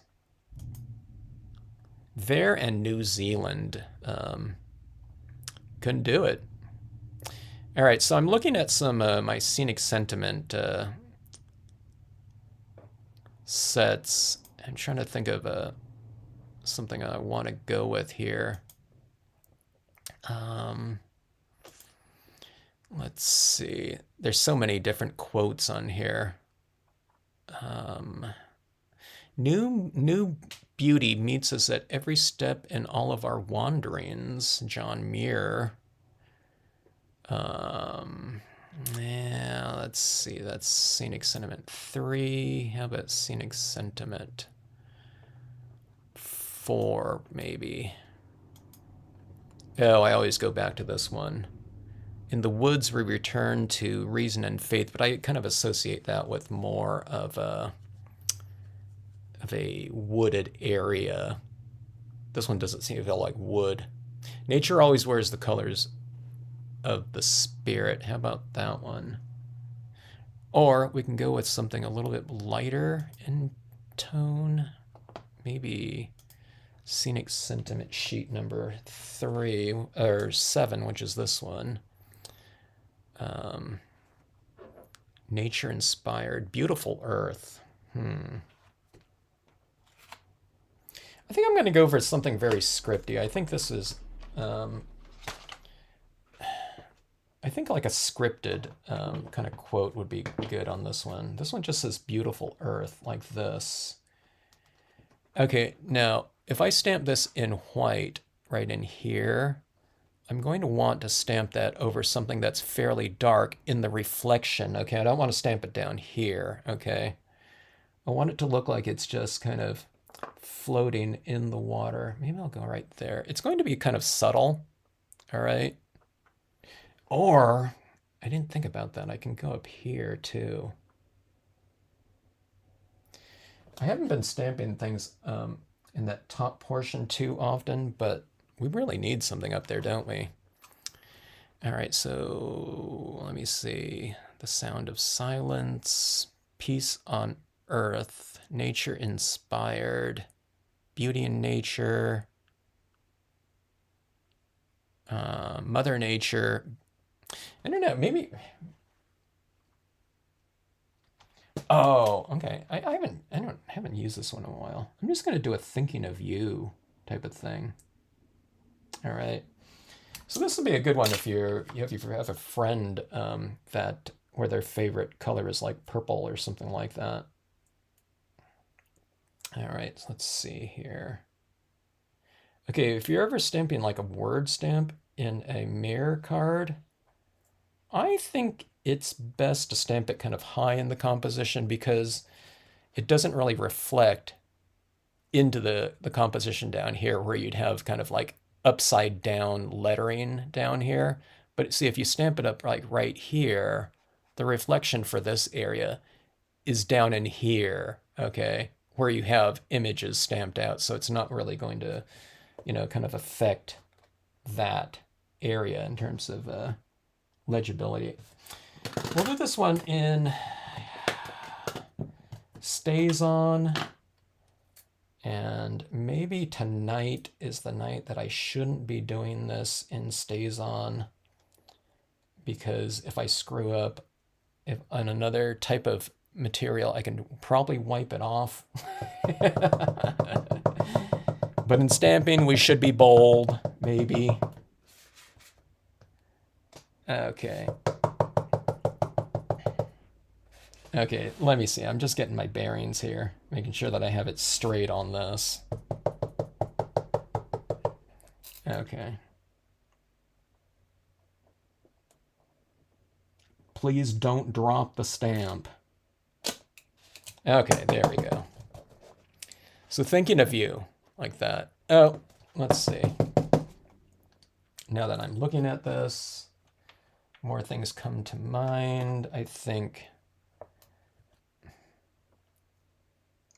There and New Zealand, couldn't do it. All right, so I'm looking at some my scenic sentiment sets. I'm trying to think of something I want to go with here. Let's see. There's so many different quotes on here. New beauty meets us at every step in all of our wanderings. John Muir. Yeah, let's see. That's scenic sentiment 3. How about scenic sentiment 4, maybe? Oh, I always go back to this one. In the woods, we return to reason and faith, but I kind of associate that with more of a wooded area. This one doesn't seem to feel like wood. Nature always wears the colors of the spirit. How about that one? Or we can go with something a little bit lighter in tone. Maybe scenic sentiment sheet number 3 or 7, which is this one. Nature inspired, beautiful earth. I think I'm going to go for something very scripty. I think this is, I think like a scripted kind of quote would be good on this one. This one just says beautiful earth like this. Okay, now if I stamp this in white right in here, I'm going to want to stamp that over something that's fairly dark in the reflection. Okay, I don't want to stamp it down here. Okay, I want it to look like it's just kind of floating in the water. Maybe I'll go right there. It's going to be kind of subtle. All right. Or I didn't think about that. I can go up here too. I haven't been stamping things in that top portion too often, but we really need something up there, don't we? All right, so let me see. The sound of silence, peace on earth, nature inspired, beauty in nature, Mother Nature. I don't know, maybe. Oh, okay. I haven't used this one in a while. I'm just gonna do a thinking of you type of thing. All right. So this will be a good one if you have a friend that where their favorite color is like purple or something like that. All right, so let's see here. Okay, if you're ever stamping like a word stamp in a mirror card, I think it's best to stamp it kind of high in the composition because it doesn't really reflect into the composition down here where you'd have kind of like upside down lettering down here. But see, if you stamp it up like right here, the reflection for this area is down in here, okay, where you have images stamped out. So it's not really going to, you know, kind of affect that area in terms of legibility. We'll do this one in StazOn. And maybe tonight is the night that I shouldn't be doing this in StazOn, because if I screw up on another type of material, I can probably wipe it off. But in stamping, we should be bold, maybe. Okay. Okay, let me see. I'm just getting my bearings here, making sure that I have it straight on this. Okay. Please don't drop the stamp. Okay, there we go. So thinking of you, like that. Oh, let's see. Now that I'm looking at this, more things come to mind. I think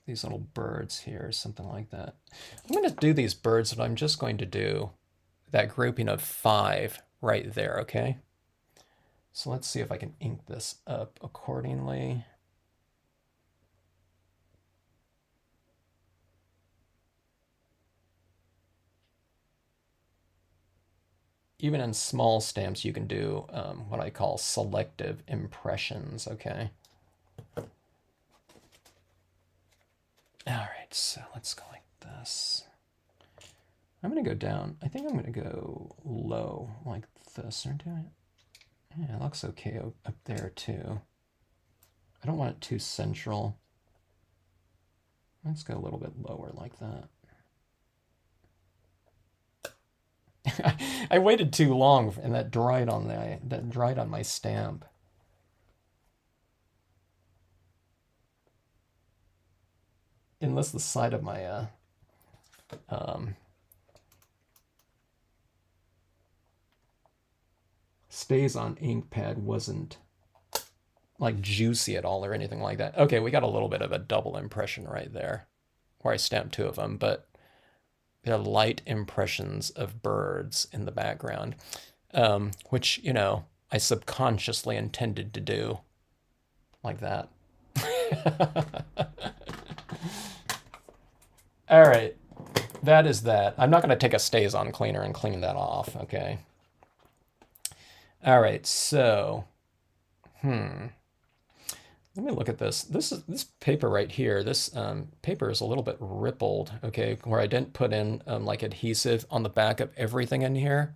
these little birds here, something like that. I'm going to do these birds, but I'm just going to do that grouping of 5 right there, okay? So let's see if I can ink this up accordingly. Even in small stamps, you can do what I call selective impressions, okay? All right, so let's go like this. I'm going to go down. I think I'm going to go low like this. Or do it? Yeah, it looks okay up there too. I don't want it too central. Let's go a little bit lower like that. I waited too long and that dried on my stamp. Unless the side of my StazOn ink pad wasn't like juicy at all or anything like that. Okay, we got a little bit of a double impression right there where I stamped 2 of them, but they're light impressions of birds in the background, which, you know, I subconsciously intended to do like that. All right, that is that. I'm not going to take a StazOn cleaner and clean that off, okay? All right, so, let me look at this. This paper right here, this paper is a little bit rippled, okay, where I didn't put in like adhesive on the back of everything in here.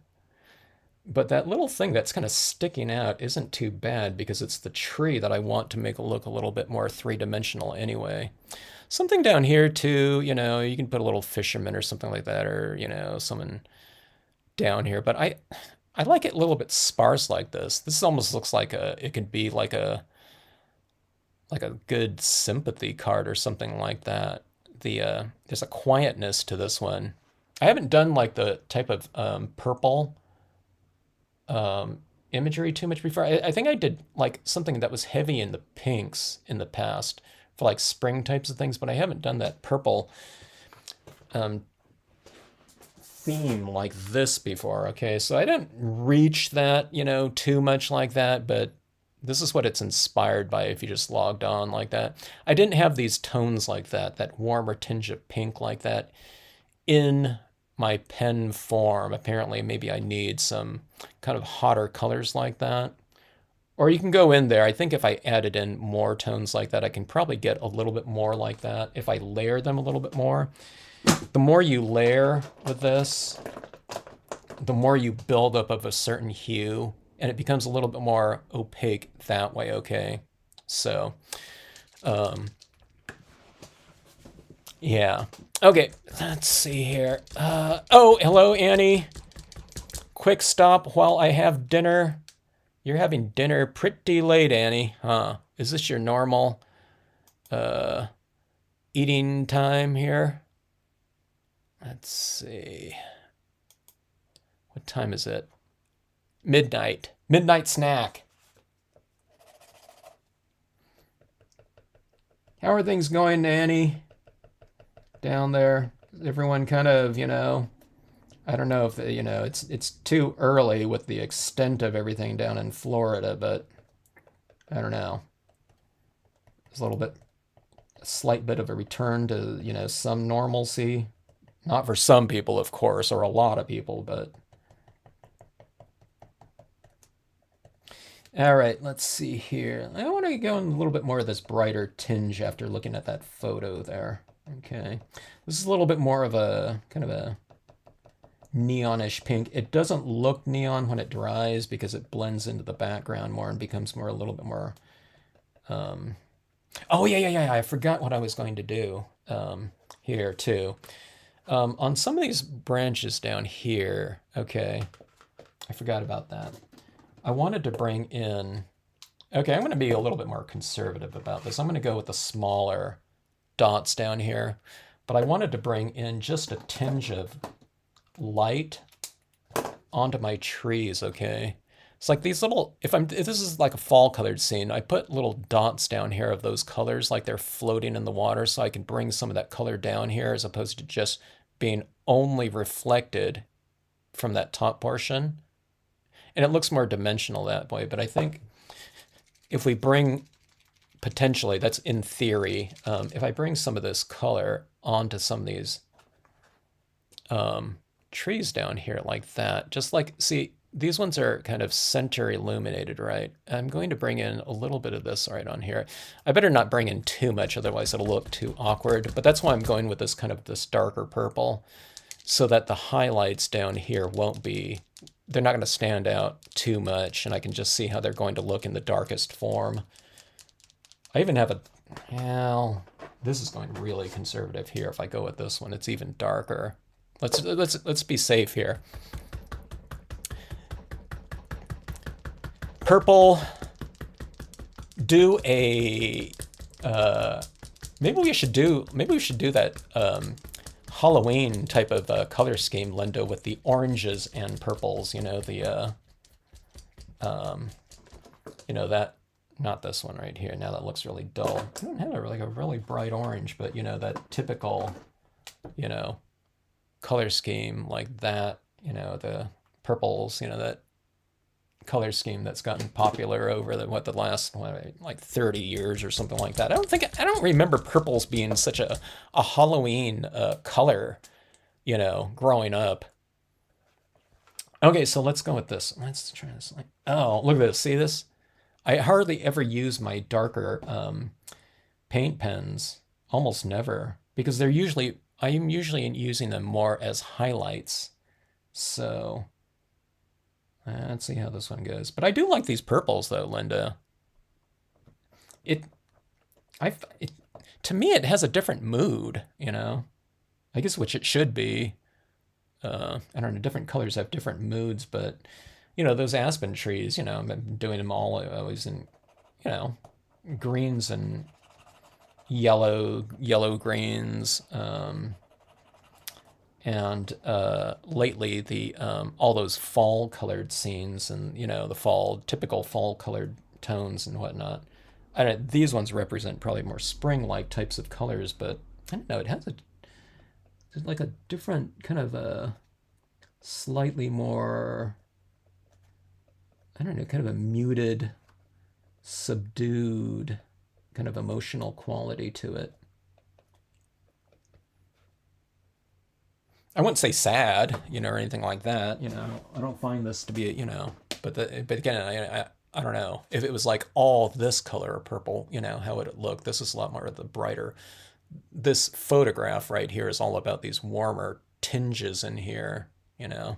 But that little thing that's kind of sticking out isn't too bad because it's the tree that I want to make it look a little bit more three-dimensional anyway. Something down here too, you know, you can put a little fisherman or something like that, or, you know, someone down here. But I like it a little bit sparse like this. This almost looks like it could be like a good sympathy card or something like that. There's a quietness to this one. I haven't done like the type of purple imagery too much before. I think I did like something that was heavy in the pinks in the past for like spring types of things, but I haven't done that purple theme like this before. Okay, so I didn't reach that, you know, too much like that, but this is what it's inspired by if you just logged on like that. I didn't have these tones like that warmer tinge of pink like that in my pen form. Apparently, maybe I need some kind of hotter colors like that. Or you can go in there. I think if I added in more tones like that, I can probably get a little bit more like that if I layer them a little bit more. The more you layer with this, the more you build up of a certain hue, and it becomes a little bit more opaque that way, okay? So, yeah. Okay, let's see here. Oh, hello, Annie. Quick stop while I have dinner. You're having dinner pretty late, Annie, huh? Is this your normal eating time here? Let's see. What time is it? Midnight. Midnight snack. How are things going, Annie? Down there? Everyone kind of, you know, I don't know if, you know, it's too early with the extent of everything down in Florida, but I don't know. There's a slight bit of a return to, you know, some normalcy. Not for some people, of course, or a lot of people, but... All right, let's see here. I want to go in a little bit more of this brighter tinge after looking at that photo there. Okay. This is a little bit more of a kind of a neonish pink. It doesn't look neon when it dries because it blends into the background more and becomes more a little bit more... Oh, yeah. I forgot what I was going to do here, too. On some of these branches down here, okay, I forgot about that. I wanted to bring in, okay, I'm going to be a little bit more conservative about this. I'm going to go with the smaller dots down here, but I wanted to bring in just a tinge of light onto my trees, okay? It's like these little, if this is like a fall colored scene, I put little dots down here of those colors like they're floating in the water so I can bring some of that color down here as opposed to just being only reflected from that top portion. And it looks more dimensional that way, but I think if we bring, potentially, that's in theory, if I bring some of this color onto some of these trees down here like that, just like, see, these ones are kind of center illuminated, right? I'm going to bring in a little bit of this right on here. I better not bring in too much, otherwise it'll look too awkward, but that's why I'm going with this kind of this darker purple so that the highlights down here won't be, they're not going to stand out too much, and I can just see how they're going to look in the darkest form. I even have a, well, this is going really conservative here. If I go with this one, it's even darker. Let's be safe here. Purple, do a, maybe we should do that Halloween type of color scheme, Linda, with the oranges and purples, you know, the, you know, that, not this one right here. Now that looks really dull. I don't have like a really bright orange, but you know, that typical, you know, color scheme like that, you know, the purples, you know, that color scheme that's gotten popular over the last like 30 years or something like that. I don't remember purples being such a Halloween color, you know, growing up. Okay, so let's go with this. Let's try this. Oh, look at this. See this? I hardly ever use my darker paint pens, almost never, because they're usually, I'm usually using them more as highlights. So let's see how this one goes. But I do like these purples though, Linda. To me, it has a different mood, you know, I guess, which it should be. I don't know, different colors have different moods, but you know, those aspen trees, you know, I've been doing them all always in, you know, greens and yellow greens. And lately the all those fall colored scenes and, you know, the typical fall colored tones and whatnot. I don't, these ones represent probably more spring-like types of colors, but I don't know, it has like a different kind of a slightly more, I don't know, kind of a muted, subdued kind of emotional quality to it. I wouldn't say sad, you know, or anything like that. You know, I don't find this to be, you know, but again, I don't know if it was like all this color of purple, you know, how would it look? This is a lot more of the brighter. This photograph right here is all about these warmer tinges in here, you know.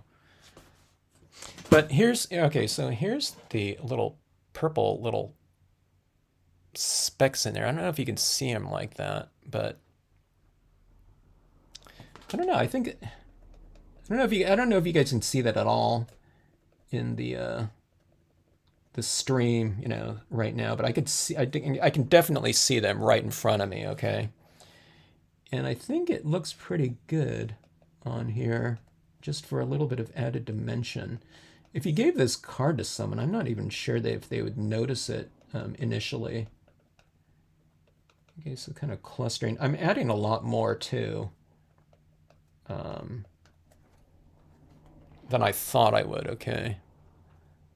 But here's, okay, so here's the little purple little specks in there. I don't know if you can see them like that, but I don't know. I don't know if you guys can see that at all in the stream, you know, right now, but I can definitely see them right in front of me, okay? And I think it looks pretty good on here, just for a little bit of added dimension. If you gave this card to someone, I'm not even sure if they would notice it initially. Okay, so kind of clustering. I'm adding a lot more too than I thought I would. Okay,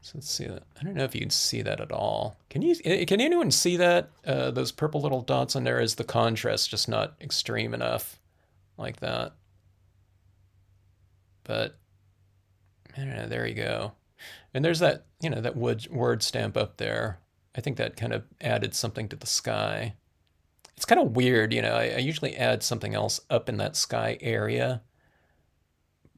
so let's see that. I don't know if you can see that at all. Can anyone see that? Those purple little dots on there, is the contrast just not extreme enough like that? But I don't know, there you go. And there's that, you know, that word stamp up there. I think that kind of added something to the sky. It's kind of weird, you know, I usually add something else up in that sky area.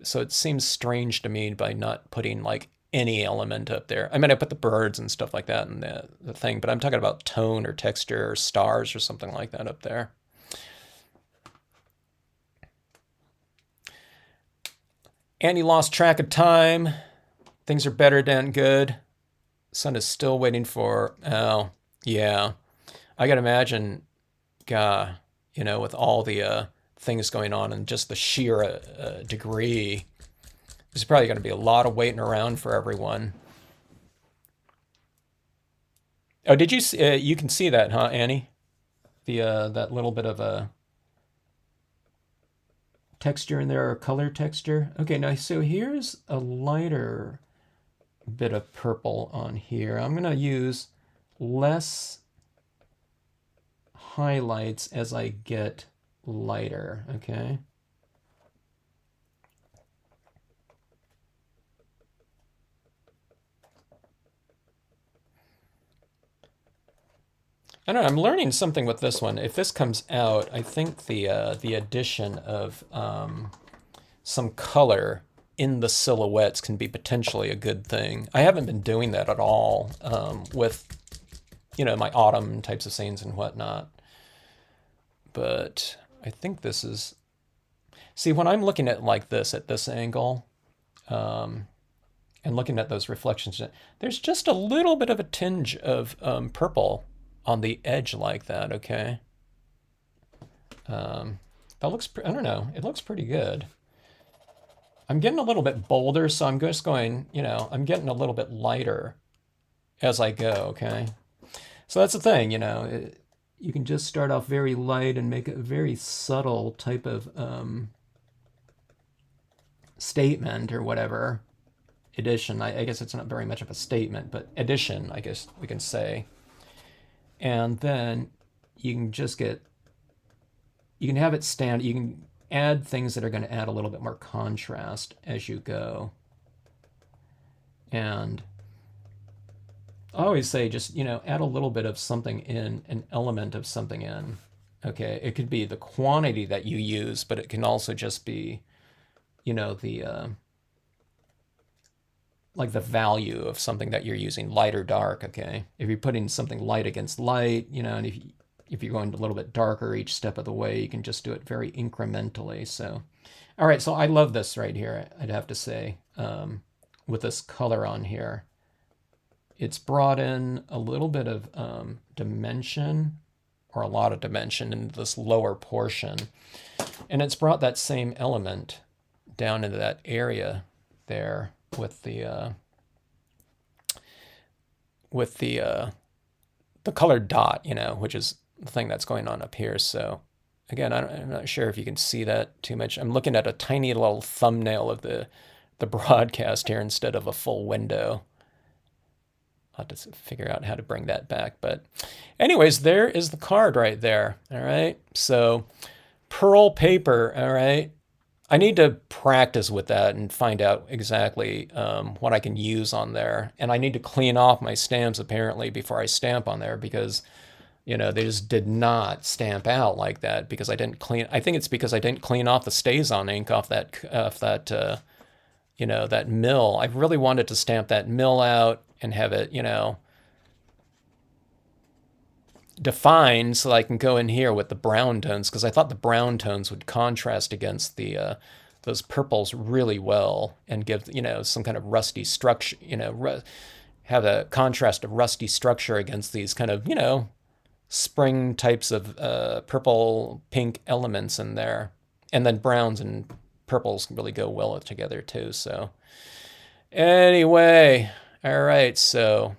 So it seems strange to me by not putting like any element up there. I mean, I put the birds and stuff like that in the thing, but I'm talking about tone or texture or stars or something like that up there. Annie lost track of time. Things are better than good. Sun is still waiting for, oh, yeah. I gotta imagine, God, you know, with all the things going on and just the sheer degree There's probably going to be a lot of waiting around for everyone. Oh, did you see, you can see that, huh, Annie? The that little bit of a texture in there, or color texture. Okay, now so here's a lighter bit of purple on here. I'm gonna use less highlights as I get lighter, okay? I don't know, I'm learning something with this one. If this comes out, I think the addition of some color in the silhouettes can be potentially a good thing. I haven't been doing that at all with, my autumn types of scenes and whatnot. But I think this is, see, when I'm looking at like this at this angle, and looking at those reflections, there's just a little bit of a tinge of purple on the edge like that, okay? That looks, I don't know, it looks pretty good. I'm getting a little bit bolder, so I'm just going, I'm getting a little bit lighter as I go, okay? So that's the thing, you can just start off very light and make a very subtle type of statement or whatever. Addition, I guess it's not very much of a statement, but addition, I guess we can say. And then you can just you can have it stand, you can add things that are going to add a little bit more contrast as you go. And I always say just, add a little bit of something in, an element of something in. Okay, it could be the quantity that you use, but it can also just be, the like the value of something that you're using, light or dark, okay? If you're putting something light against light, and if you're going a little bit darker each step of the way, you can just do it very incrementally. So, all right, so I love this right here, I'd have to say, with this color on here. It's brought in a little bit of dimension, or a lot of dimension, into this lower portion. And it's brought that same element down into that area there with the colored dot, which is the thing that's going on up here. So again, I'm not sure if you can see that too much. I'm looking at a tiny little thumbnail of the broadcast here instead of a full window. I'll have to figure out how to bring that back. But anyways, there is the card right there. All right. So pearl paper. All right. I need to practice with that and find out exactly what I can use on there. And I need to clean off my stamps apparently before I stamp on there, because they just did not stamp out like that because I didn't clean. I think it's because I didn't clean off the StazOn ink off that that mill. I really wanted to stamp that mill out and have it, defined so I can go in here with the brown tones, because I thought the brown tones would contrast against the those purples really well and give, some kind of rusty structure, have a contrast of rusty structure against these kind of, spring types of purple pink elements in there. And then browns and purples can really go well together too. So anyway, all right, so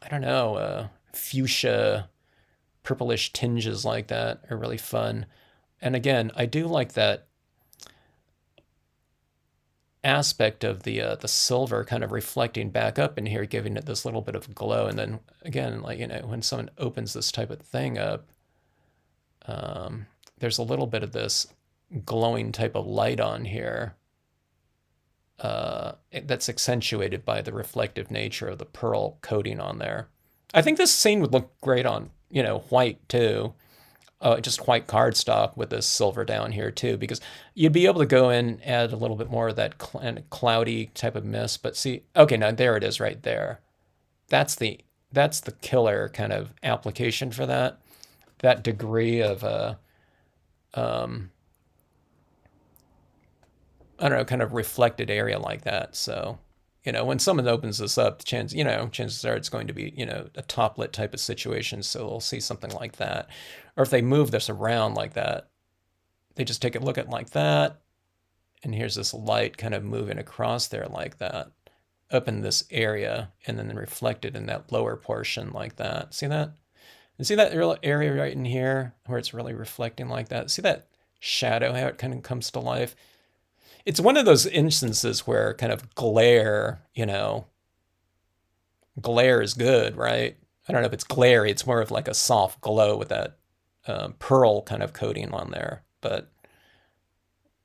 I don't know, fuchsia, purplish tinges like that are really fun. And again, I do like that aspect of the silver kind of reflecting back up in here, giving it this little bit of glow. And then again, like, when someone opens this type of thing up, there's a little bit of this glowing type of light on here that's accentuated by the reflective nature of the pearl coating on there. I think this scene would look great on, white too. Just white cardstock with this silver down here too, because you'd be able to go in and add a little bit more of that cloudy type of mist. But see, okay, now there it is right there. That's the killer kind of application for that degree of I don't know, kind of reflected area like that. So, when someone opens this up, chances are it's going to be, a top lit type of situation. So we'll see something like that. Or if they move this around like that, they just take a look at it like that. And here's this light kind of moving across there like that, up in this area, and then reflected in that lower portion like that. See that? And see that area right in here where it's really reflecting like that? See that shadow, how it kind of comes to life? It's one of those instances where kind of glare, glare is good, right? I don't know if it's glary. It's more of like a soft glow with that pearl kind of coating on there. But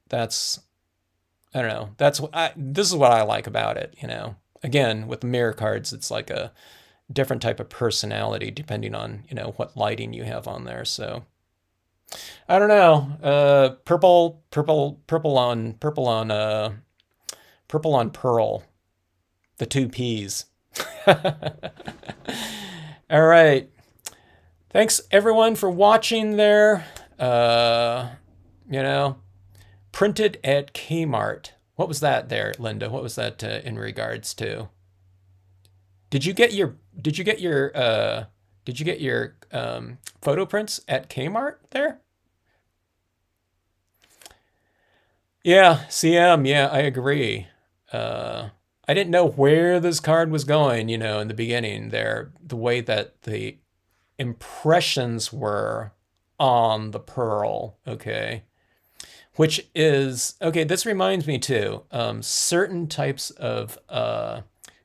that's, I don't know. This is what I like about it, Again, with the mirror cards, it's like a different type of personality depending on, what lighting you have on there. So I don't know. Purple on pearl. The two P's. All right. Thanks everyone for watching there. Printed at Kmart. What was that there, Linda? What was that in regards to? Did you get your photo prints at Kmart there? Yeah, CM. Yeah, I agree. I didn't know where this card was going, in the beginning there, the way that the impressions were on the pearl, okay? Which is, okay, this reminds me too, certain types of the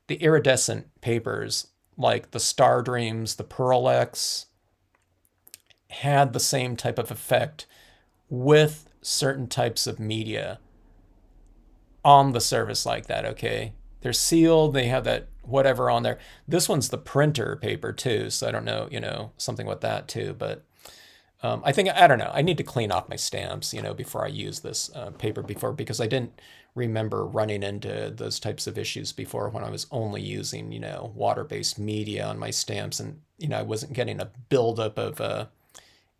iridescent papers, like the Star Dreams, the Pearl X, had the same type of effect with certain types of media on the surface like that, okay? They're sealed, they have that whatever on there. This one's the printer paper too, so I don't know, something with that too, but I don't know, I need to clean off my stamps, before I use this paper before, because I didn't remember running into those types of issues before when I was only using, water-based media on my stamps, and, I wasn't getting a buildup of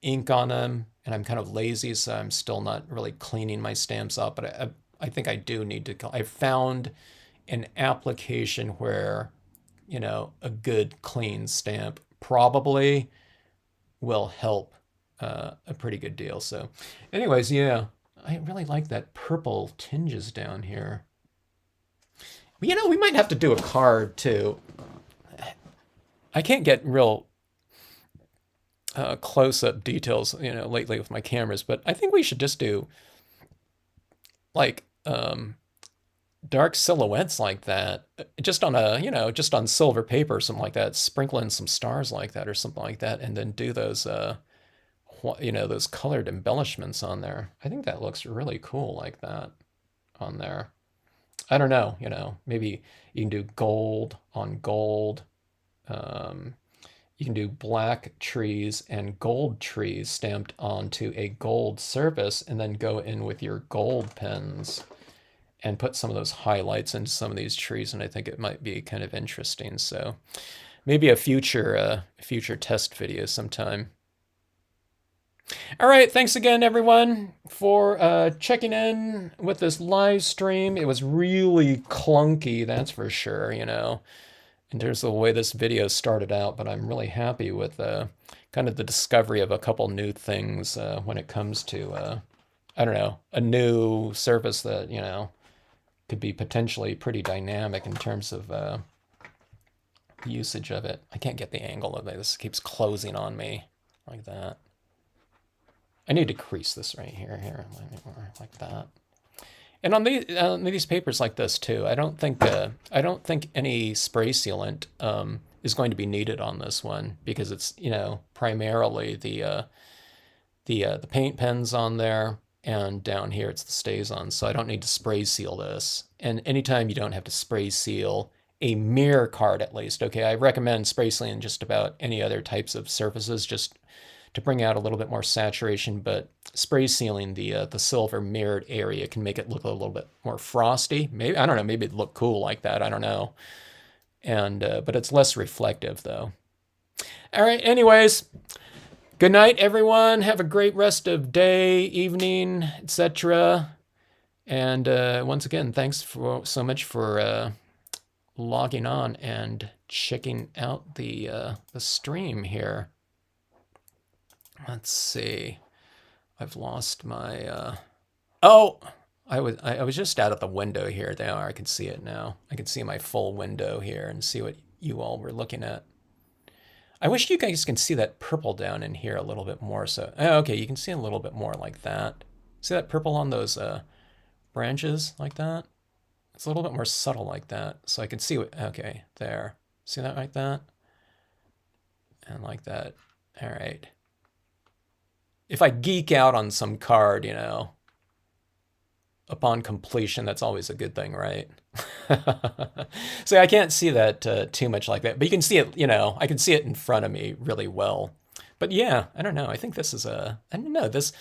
ink on them, and I'm kind of lazy, so I'm still not really cleaning my stamps up, but I think I do need to. I found an application where, a good clean stamp probably will help a pretty good deal. So anyways, yeah, I really like that purple tinges down here. We might have to do a card too. I can't get real close-up details, lately with my cameras, but I think we should just do like dark silhouettes like that, just on just on silver paper or something like that, sprinkle in some stars like that or something like that, and then do those those colored embellishments on there. I think that looks really cool like that on there. I don't know, maybe you can do gold on gold. You can do black trees and gold trees stamped onto a gold surface, and then go in with your gold pens and put some of those highlights into some of these trees, and I think it might be kind of interesting. So maybe a future test video sometime. All right, thanks again, everyone, for checking in with this live stream. It was really clunky, that's for sure, in terms of the way this video started out, but I'm really happy with kind of the discovery of a couple new things when it comes to, I don't know, a new surface that, could be potentially pretty dynamic in terms of the usage of it. I can't get the angle of it. This keeps closing on me like that. I need to crease this right here, like that. And on these papers like this too, I don't think any spray sealant is going to be needed on this one, because it's primarily the paint pens on there, and down here it's the StazOn, so I don't need to spray seal this. And anytime you don't have to spray seal a mirror card, at least, okay, I recommend spray sealing just about any other types of surfaces, just to bring out a little bit more saturation, but spray sealing the silver mirrored area can make it look a little bit more frosty. Maybe, I don't know, maybe it'd look cool like that, I don't know. And but it's less reflective though. All right, anyways, good night, everyone. Have a great rest of day, evening, etc. And once again, thanks so much for logging on and checking out the stream here. Let's see. I've lost my... oh, I was just out of the window here. There, I can see it now. I can see my full window here and see what you all were looking at. I wish you guys can see that purple down in here a little bit more. So, oh, okay, you can see a little bit more like that. See that purple on those branches like that? It's a little bit more subtle like that. So I can see what, okay, there. See that like that? And like that. All right. If I geek out on some card, you know, upon completion, that's always a good thing, right? So I can't see that too much like that, but you can see it, you know, I can see it in front of me really well. But yeah, I don't know. I think this is I don't know, this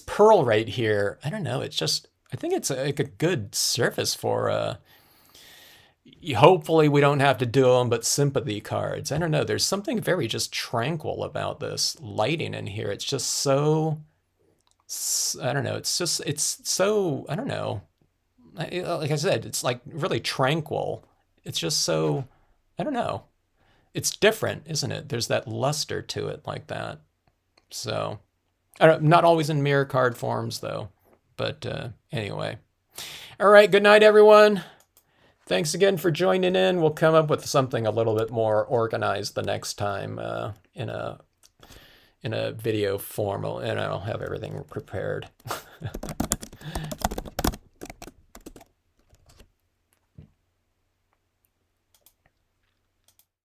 pearl right here, I don't know, it's just, I think it's like a good surface for, hopefully we don't have to do them, but sympathy cards. I don't know, there's something very just tranquil about this lighting in here. It's just so, I don't know, it's so, I don't know. Like I said, it's like really tranquil. It's just so, I don't know. It's different, isn't it? There's that luster to it like that. So, I don't, not always in mirror card forms though. But anyway. All right, good night, everyone. Thanks again for joining in. We'll come up with something a little bit more organized the next time in a video form, and I'll have everything prepared.